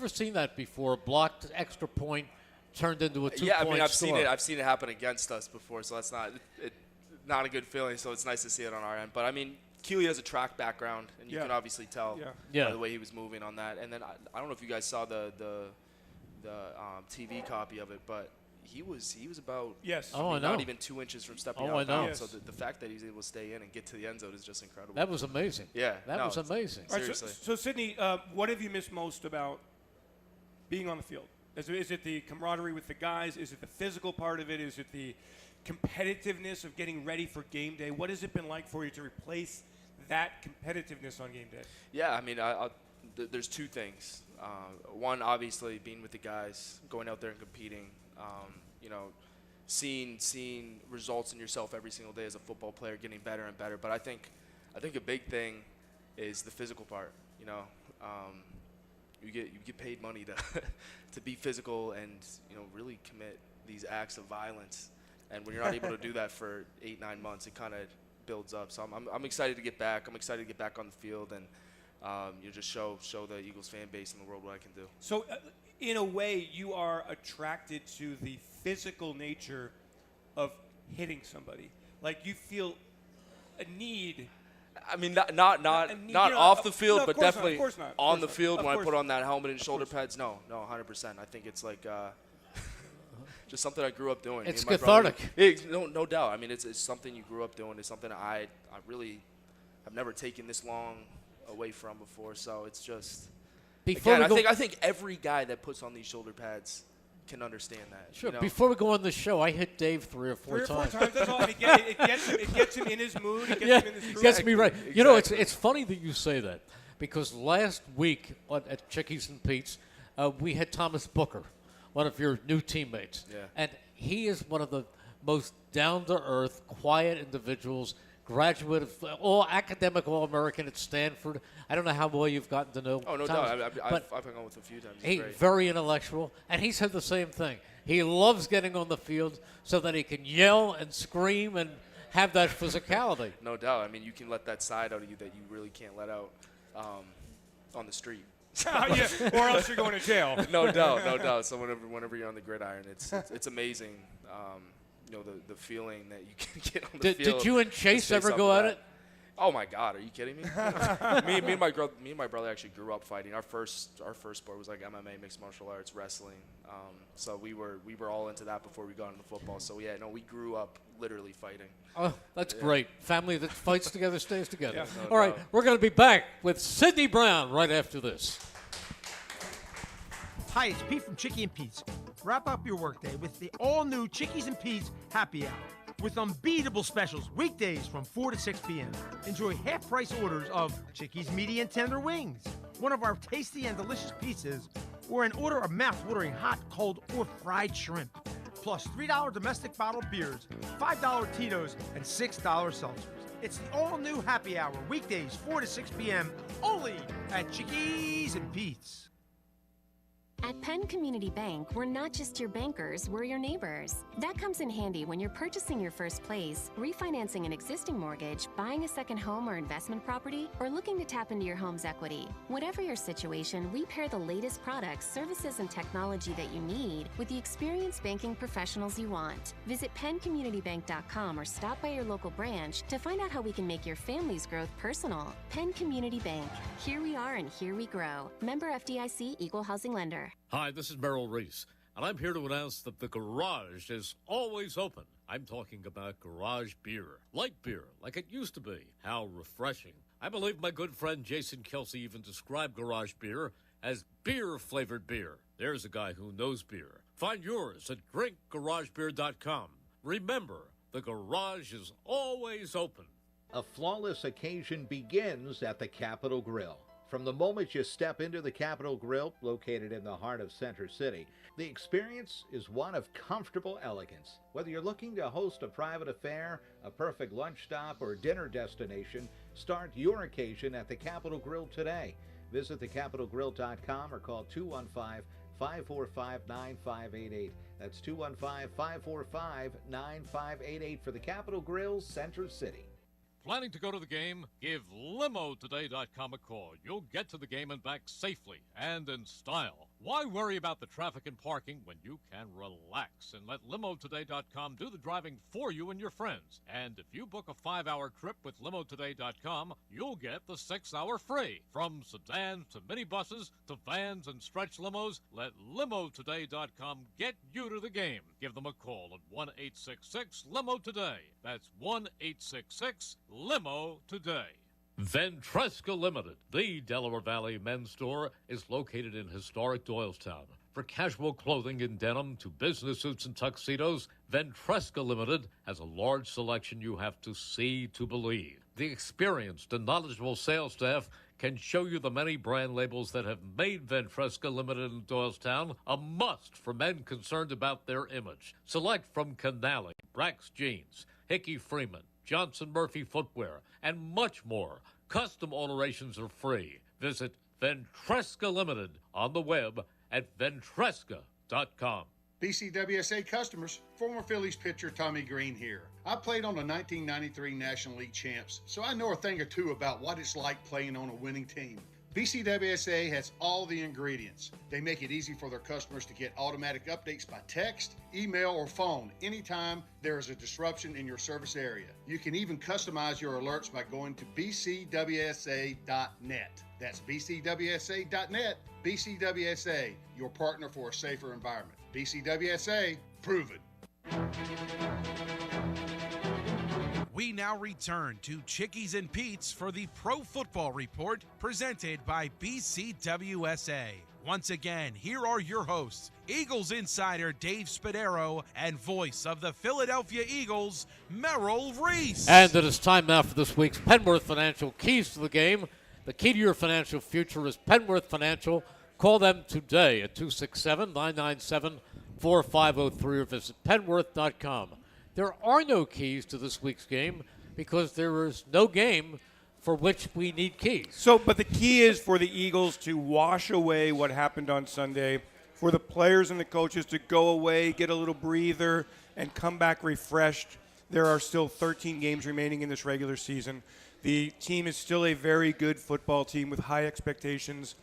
seen that before? A blocked extra point turned into a 2-point Yeah, I mean, score. I've seen it happen against us before, so that's not a good feeling. So it's nice to see it on our end. But I mean, Keeley has a track background, and you can obviously tell by the way he was moving on that. And then I don't know if you guys saw the TV copy of it, but he was about not even 2 inches from stepping out of bounds. So the fact that he's able to stay in and get to the end zone is just incredible. That was amazing. Yeah, that was amazing. Seriously. Right, so Sydney, what have you missed most about being on the field? Is it the camaraderie with the guys? Is it the physical part of it? Is it the competitiveness of getting ready for game day? What has it been like for you to replace that competitiveness on game day? Yeah, I mean, there's two things. One, obviously, being with the guys, going out there and competing. Seeing results in yourself every single day as a football player, getting better and better. But I think a big thing is the physical part. You get paid money to be physical and really commit these acts of violence. And when you're not able to do that for 8-9 months, it kind of builds up. So I'm excited to get back. I'm excited to get back on the field and just show the Eagles fan base and the world what I can do. So. In a way, you are attracted to the physical nature of hitting somebody. Like you feel a need. I mean, not off the field, but definitely on the field when I put on that helmet and shoulder pads. No, 100%. I think it's like just something I grew up doing. It's cathartic. No doubt. I mean, it's something you grew up doing. It's something I really have never taken this long away from before. So it's just. Again, I think every guy that puts on these shoulder pads can understand that. Sure. Before we go on the show, I hit Dave 3 or 4 times. That's all. I mean, it gets him in his mood. It gets him in his gets me right. Exactly. It's funny that you say that because last week at Chickies and Pete's, we had Thomas Booker, one of your new teammates, and he is one of the most down-to-earth, quiet individuals. Graduate of academic All-American at Stanford. I don't know how well you've gotten to know. Oh, no doubt. I've hung out with him a few times. He's very intellectual, and he said the same thing. He loves getting on the field so that he can yell and scream and have that physicality. No doubt. I mean, you can let that side out of you that you really can't let out on the street. Or else you're going to jail. No doubt. So whenever you're on the gridiron, it's amazing. The feeling that you can get on the field. Did you and Chase ever go at it? Oh my God, are you kidding me? me and my brother actually grew up fighting. Our first sport was like MMA, mixed martial arts, wrestling. So we were all into that before we got into football. So we grew up literally fighting. Oh, that's great. Family that fights together stays together. Yeah, all right, we're going to be back with Sydney Brown right after this. Hi, it's Pete from Chickie and Pete's. Wrap up your workday with the all-new Chickies and Pete's Happy Hour with unbeatable specials weekdays from 4 to 6 p.m. Enjoy half-price orders of Chickies medium tender wings, one of our tasty and delicious pizzas, or an order of mouth-watering hot, cold, or fried shrimp. Plus $3 domestic bottled beers, $5 Tito's, and $6 seltzers. It's the all-new Happy Hour weekdays 4 to 6 p.m. only at Chickies and Pete's. At Penn Community Bank, we're not just your bankers, we're your neighbors. That comes in handy when you're purchasing your first place, refinancing an existing mortgage, buying a second home or investment property, or looking to tap into your home's equity. Whatever your situation, we pair the latest products, services, and technology that you need with the experienced banking professionals you want. Visit penncommunitybank.com or stop by your local branch to find out how we can make your family's growth personal. Penn Community Bank. Here we are and here we grow. Member FDIC, Equal Housing Lender. Hi, this is Merrill Reese, and I'm here to announce that the garage is always open. I'm talking about garage beer. Light beer, like it used to be. How refreshing. I believe my good friend Jason Kelsey even described garage beer as beer-flavored beer. There's a guy who knows beer. Find yours at drinkgaragebeer.com. Remember, the garage is always open. A flawless occasion begins at the Capitol Grill. From the moment you step into the Capitol Grill, located in the heart of Center City, the experience is one of comfortable elegance. Whether you're looking to host a private affair, a perfect lunch stop, or dinner destination, start your occasion at the Capitol Grill today. Visit thecapitolgrill.com or call 215-545-9588. That's 215-545-9588 for the Capitol Grill, Center City. Planning to go to the game? Give LimoToday.com a call. You'll get to the game and back safely and in style. Why worry about the traffic and parking when you can relax and let LimoToday.com do the driving for you and your friends? And if you book a 5-hour trip with LimoToday.com, you'll get the 6-hour free. From sedans to minibuses to vans and stretch limos, let LimoToday.com get you to the game. Give them a call at 1-866-LIMO-TODAY. That's 1-866-LIMO-TODAY. Ventresca Limited, the Delaware Valley men's store, is located in historic Doylestown. For casual clothing in denim to business suits and tuxedos, Ventresca Limited has a large selection you have to see to believe. The experienced and knowledgeable sales staff can show you the many brand labels that have made Ventresca Limited in Doylestown a must for men concerned about their image. Select from Canali, Brax Jeans, Hickey Freeman, Johnson Murphy Footwear, and much more. Custom alterations are free. Visit Ventresca Limited on the web at ventresca.com. BCWSA customers, former Phillies pitcher Tommy Green here. I played on the 1993 National League champs, so I know a thing or two about what it's like playing on a winning team. BCWSA has all the ingredients. They make it easy for their customers to get automatic updates by text, email, or phone anytime there is a disruption in your service area. You can even customize your alerts by going to bcwsa.net. That's bcwsa.net. BCWSA, your partner for a safer environment. BCWSA, proven. We now return to Chickies and Pete's for the Pro Football Report presented by BCWSA. Once again, here are your hosts, Eagles insider Dave Spadaro and voice of the Philadelphia Eagles, Merrill Reese. And it is time now for this week's Penworth Financial Keys to the Game. The key to your financial future is Penworth Financial. Call them today at 267-997-4503 or visit penworth.com. There are no keys to this week's game because there is no game for which we need keys. But the key is for the Eagles to wash away what happened on Sunday, for the players and the coaches to go away, get a little breather, and come back refreshed. There are still 13 games remaining in this regular season. The team is still a very good football team with high expectations.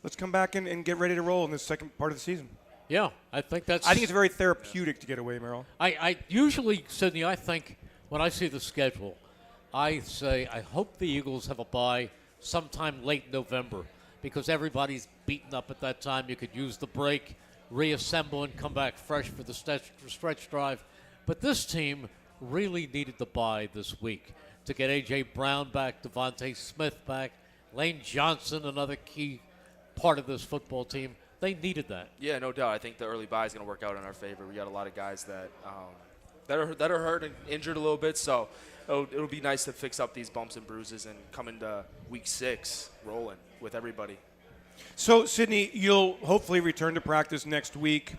Let's come back and get ready to roll in this second part of the season. Yeah, I think it's very therapeutic to get away, Merrill. I usually, Sydney, I think when I see the schedule, I say I hope the Eagles have a bye sometime late November because everybody's beaten up at that time. You could use the break, reassemble, and come back fresh for the stretch drive. But this team really needed the bye this week to get A.J. Brown back, Devontae Smith back, Lane Johnson, another key part of this football team. They needed that. Yeah, no doubt. I think the early bye is going to work out in our favor. We got a lot of guys that are hurt and injured a little bit, so it'll be nice to fix up these bumps and bruises and come into week 6 rolling with everybody. So, Sydney, you'll hopefully return to practice next week.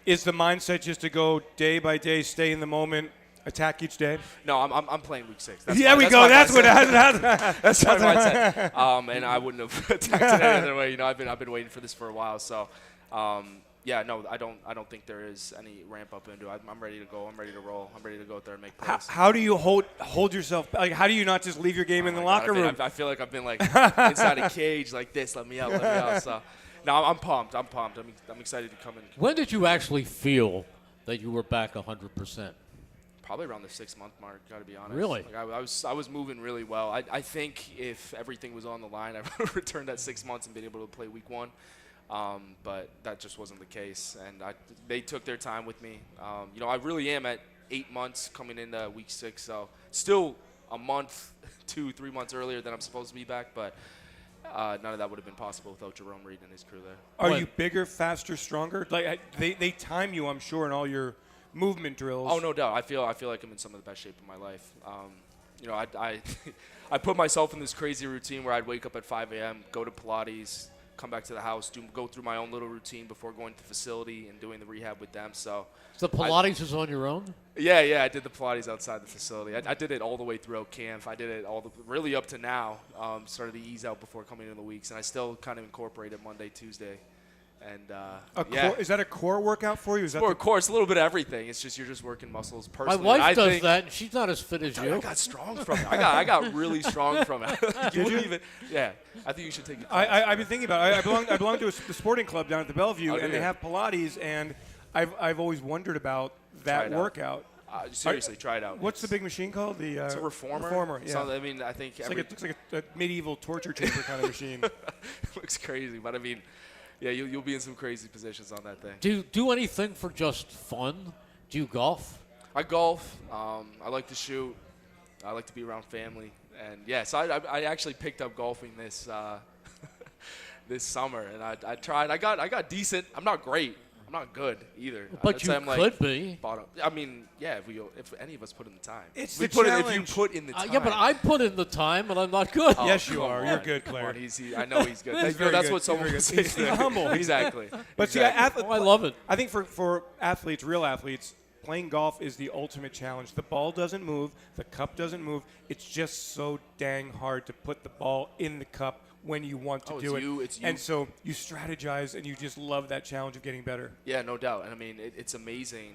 Is the mindset just to go day by day, stay in the moment, attack each day? No, I'm playing week 6. That's my mindset. And I wouldn't have attacked it any other way. You know, I've been waiting for this for a while. So, yeah, no, I don't think there is any ramp up into. I'm ready to go. I'm ready to roll. I'm ready to go out there and make plays. How do you hold yourself? Like, how do you not just leave your game in the locker room? I feel like I've been like inside a cage like this. Let me out. So, no, I'm pumped. I'm excited to come in. When did you actually feel that you were back 100%? Probably around the 6-month mark, got to be honest. Really? Like I was moving really well. I think if everything was on the line, I would have returned at 6 months and been able to play week 1. But that just wasn't the case. And they took their time with me. You know, I really am at 8 months coming into week 6. So still a month, 2-3 months earlier than I'm supposed to be back. But none of that would have been possible without Jerome Reed and his crew there. Are you bigger, faster, stronger? Like they time you, I'm sure, in all your movement drills. Oh, no doubt. I feel like I'm in some of the best shape of my life. you know, I put myself in this crazy routine where I'd wake up at 5 a.m., go to Pilates, come back to the house, go through my own little routine before going to the facility and doing the rehab with them. So Pilates is on your own? Yeah, I did the Pilates outside the facility. I did it all the way throughout camp. I did it really up to now. Started to ease out before coming into the weeks, and I still kind of incorporate it Monday, Tuesday. And is that a core workout for you? Is that of course, a little bit of everything. It's just you're just working muscles personally. My wife does that, and she's not as fit as you. I got strong from it. I got really strong from it. You wouldn't even. Yeah, I think you should take it. I've been thinking about it. I belong to the sporting club down at the Bellevue, and they yeah. have Pilates, and I've always wondered about that workout. Seriously, try it out. What's the big machine called? It's a reformer. Reformer, yeah. So, I mean, I think it looks like a medieval torture chamber kind of machine. Looks crazy, but I mean, yeah, you'll be in some crazy positions on that thing. Do you do anything for just fun? Do you golf? I golf. I like to shoot. I like to be around family, and yeah, so I actually picked up golfing this this summer, and I tried. I got decent. I'm not great. I'm not good either. But you could be. Bottom. I mean, yeah, if any of us put in the time. It's if you put in the time. Yeah, but I put in the time, and I'm not good. Oh, yes, you are. You're good, Claire. I know he's good. That's what someone would say. He's humble. Exactly. But see, I love it. I think for athletes, real athletes, playing golf is the ultimate challenge. The ball doesn't move. The cup doesn't move. It's just so dang hard to put the ball in the cup when you want to do it. It's you. And so you strategize, and you just love that challenge of getting better. Yeah, no doubt. And I mean, it's amazing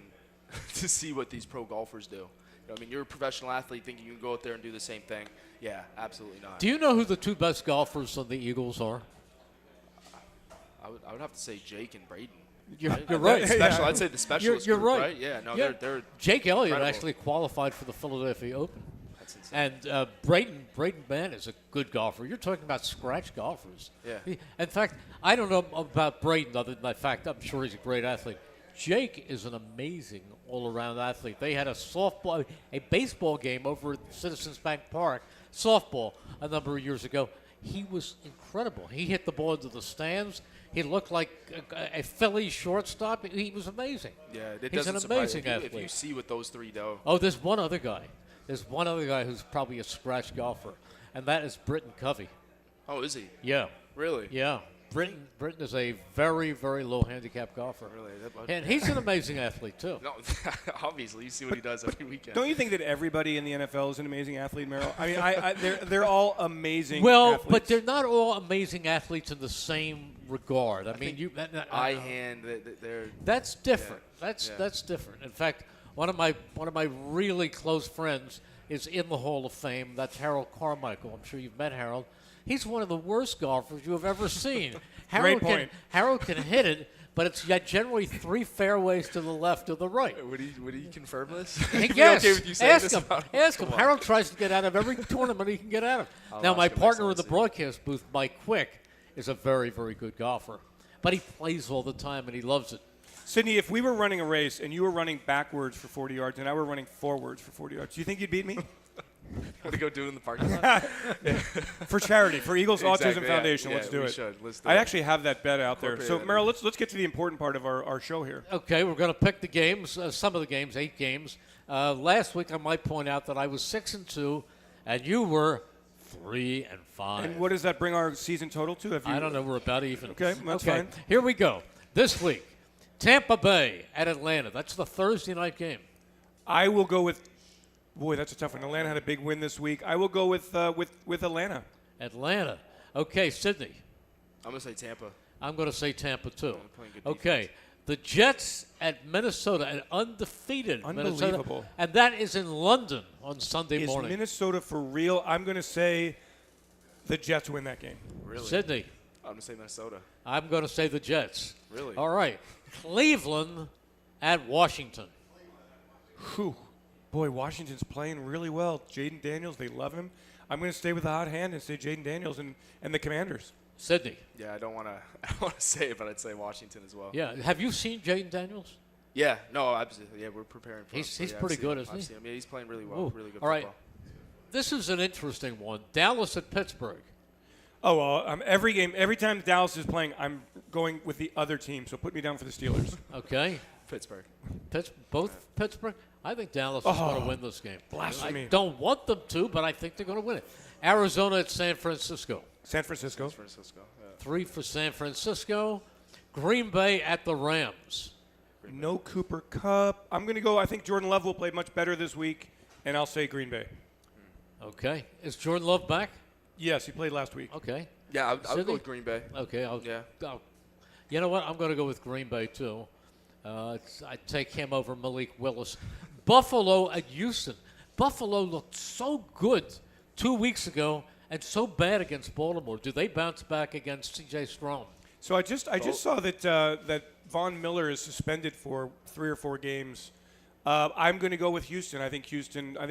to see what these pro golfers do. I mean, you're a professional athlete thinking you can go out there and do the same thing. Yeah, absolutely not. Do you know who the two best golfers on the Eagles are? I would have to say Jake and Braden. You're right. I'd say the specialist you're group, right. Yeah, no, yeah. they're Jake Elliott incredible. actually qualified for the Philadelphia Open. That's insane. And Braden Mann is a good golfer. You're talking about scratch golfers. Yeah. In fact, I don't know about Braden other than the fact I'm sure he's a great athlete. Jake is an amazing all-around athlete. They had a baseball game over at Citizens Bank Park, softball, a number of years ago. He was incredible. He hit the ball into the stands. He looked like a Philly shortstop. He was amazing. Yeah, he's an amazing athlete. If you see what those three do. Oh, there's one other guy. There's one other guy who's probably a scratch golfer, and that is Britton Covey. Oh, is he? Yeah. Really? Yeah. Britton is a very, very low handicap golfer. Really? And he's an amazing athlete, too. No, obviously. You see what he does every weekend. Don't you think that everybody in the NFL is an amazing athlete, Merrill? I mean, they're all amazing athletes. but they're not all amazing athletes in the same regard. I mean, they're that's different. Yeah. That's different. In fact, one of my really close friends is in the Hall of Fame. That's Harold Carmichael. I'm sure you've met Harold. He's one of the worst golfers you have ever seen. Great point. Harold can hit it, but it's generally 3 fairways to the left or the right. Would he confirm this? Yes. Okay with you saying Ask this him. Ask him. Harold tries to get out of every tournament he can get out of. Now, my partner in the broadcast booth, Mike Quick, is a very, very good golfer. But he plays all the time, and he loves it. Sydney, if we were running a race and you were running backwards for 40 yards and I were running forwards for 40 yards, do you think you'd beat me? Want to go do it in the parking lot? For charity, for Eagles Exactly, Autism Foundation, yeah, let's do we it. should. Let's do I it. actually have that bet out there. So, Incorporate it. Merrill, let's get to the important part of our show here. Okay, we're going to pick the games, some of the games, 8 games. Last week, I might point out that I was 6-2, and you were 3-5. And what does that bring our season total to? I don't know. We're about even. Okay, that's fine. Here we go. This week, Tampa Bay at Atlanta. That's the Thursday night game. I will go with. Boy, that's a tough one. Atlanta had a big win this week. I will go with Atlanta. Atlanta. Okay, Sydney. I'm going to say Tampa. I'm going to say Tampa, too. Playing good Okay. defense. The Jets at Minnesota, an undefeated Minnesota. Unbelievable. And that is in London on Sunday morning. Is Minnesota for real? I'm going to say the Jets win that game. Really? Sydney. I'm going to say Minnesota. I'm going to say the Jets. Really? All right. Cleveland at Washington. Whew. Boy, Washington's playing really well. Jaden Daniels, they love him. I'm going to stay with the hot hand and say Jaden Daniels and the Commanders. Sydney. Yeah, I don't want to say it, but I'd say Washington as well. Yeah. Have you seen Jaden Daniels? Yeah, no, absolutely. Yeah, we're preparing for him. He's I've pretty seen good, him. isn't I've he? seen him. Yeah, he's playing really well. Ooh. Really good All right. football. This is an interesting one. Dallas at Pittsburgh. Oh, well, every game, every time Dallas is playing, I'm going with the other team. So put me down for the Steelers. Okay. Pittsburgh. Both Pittsburgh? I think Dallas is going to win this game. Blasphemy. I don't want them to, but I think they're going to win it. Arizona at San Francisco. San Francisco. 3 for San Francisco. Green Bay at the Rams. No Cooper Kupp. I'm going to go. I think Jordan Love will play much better this week, and I'll say Green Bay. Okay. Is Jordan Love back? Yes, he played last week. Okay. Yeah, I would go with Green Bay. Okay. Yeah. You know what? I'm going to go with Green Bay, too. I'd take him over Malik Willis. Buffalo at Houston. Buffalo looked so good 2 weeks ago and so bad against Baltimore. Do they bounce back against C.J. Stroud? So I just saw that that Von Miller is suspended for 3 or 4 games. I'm going to go with Houston. I think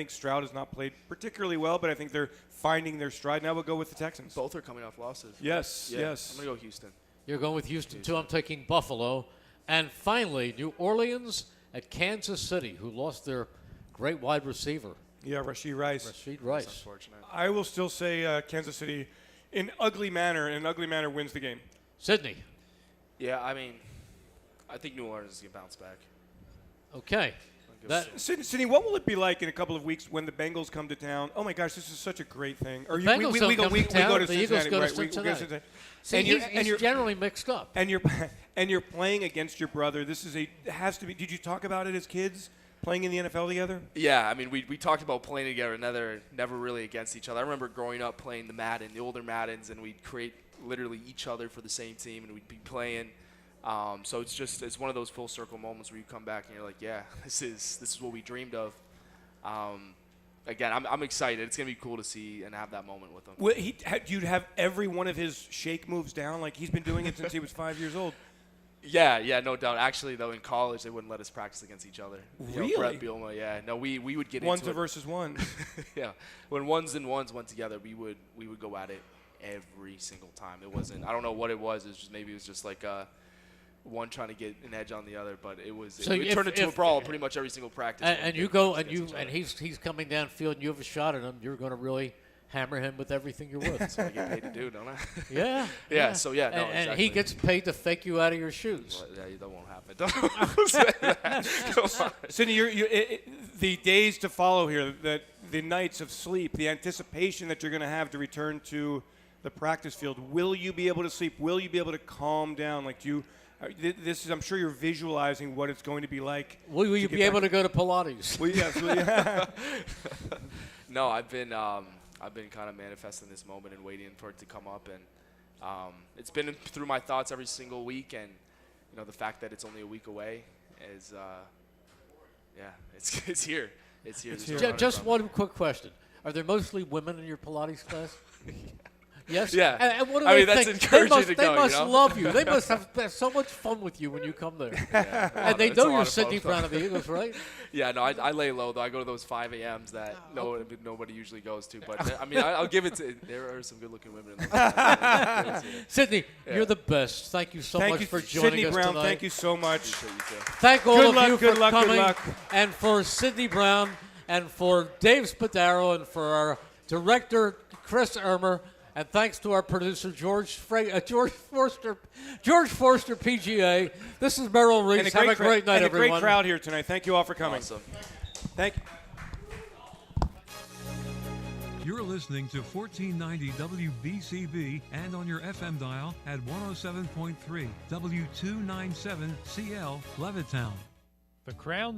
Stroud has not played particularly well, but I think they're finding their stride. Now we'll go with the Texans. Both are coming off losses. Yes, Yeah, yes. I'm going to go Houston. You're going with Houston, too. I'm taking Buffalo. And finally, New Orleans at Kansas City, who lost their great wide receiver. Yeah, Rashid Rice. That's unfortunate. I will still say Kansas City in an ugly manner wins the game. Sydney. Yeah, I mean, I think New Orleans is going to bounce back. Okay. Sydney, what will it be like in a couple of weeks when the Bengals come to town? Oh my gosh, this is such a great thing. Or We go to Cincinnati. the Eagles go to Right, Cincinnati. See, And he's you're generally mixed up. and you're playing against your brother. It has to be. Did you talk about it as kids playing in the NFL together? Yeah, I mean, we talked about playing together, never really against each other. I remember growing up playing the older Maddens, and we'd create literally each other for the same team, and we'd be playing. So it's one of those full circle moments where you come back and you're like, yeah, this is what we dreamed of. Again, I'm excited. It's gonna be cool to see and have that moment with him. You'd have every one of his shake moves down, like he's been doing it since he was 5 years old. Yeah, no doubt. Actually, though, in college they wouldn't let us practice against each other. Really? Brett Bielema, yeah. No, we would get Ones into it. versus ones. Yeah, when ones and ones went together, we would go at it every single time. It wasn't. I don't know what it was. It was just like one trying to get an edge on the other, but it turned into a brawl pretty much every single practice. And you go and he's coming downfield and you have a shot at him. You're going to really hammer him with everything you're worth. That's what I get paid to do, don't I? Yeah. Yeah. So yeah, no, and exactly. he gets paid to fake you out of your shoes. Well, yeah, that won't happen. Don't say that. Come on. Sydney, the days to follow here, the nights of sleep, the anticipation that you're going to have to return to the practice field. Will you be able to sleep? Will you be able to calm down? Like I'm sure you're visualizing what it's going to be like. Will you be able to go to Pilates? Well, yes. No, I've been kind of manifesting this moment and waiting for it to come up, and it's been through my thoughts every single week, and the fact that it's only a week away is, it's here. It's here. Just one quick question: are there mostly women in your Pilates class? Yes. Yeah. And what do I they mean, that's think? encouraging to They know, must love you. They must have so much fun with you when you come there. Yeah, and they it's a know lot you're of fun. Sidney Brown of the Eagles, right? Yeah, no, I lay low, though. I go to those 5 a.m.s that nobody usually goes to. But, I mean, I'll give it to – there are some good-looking women in there. Sydney, you're the best. Thank you so much for joining Sydney us Brown, tonight. thank you so much. Thank all of you for coming. Good luck. And for Sydney Brown and for Dave Spadaro and for our director, Chris Ermer. And thanks to our producer, George Forster, PGA. This is Merrill Reese. Have a great night, everyone. And a great crowd here tonight. Thank you all for coming. Awesome. Thank you. You're listening to 1490 WBCB and on your FM dial at 107.3 W297CL, Levittown. The Crown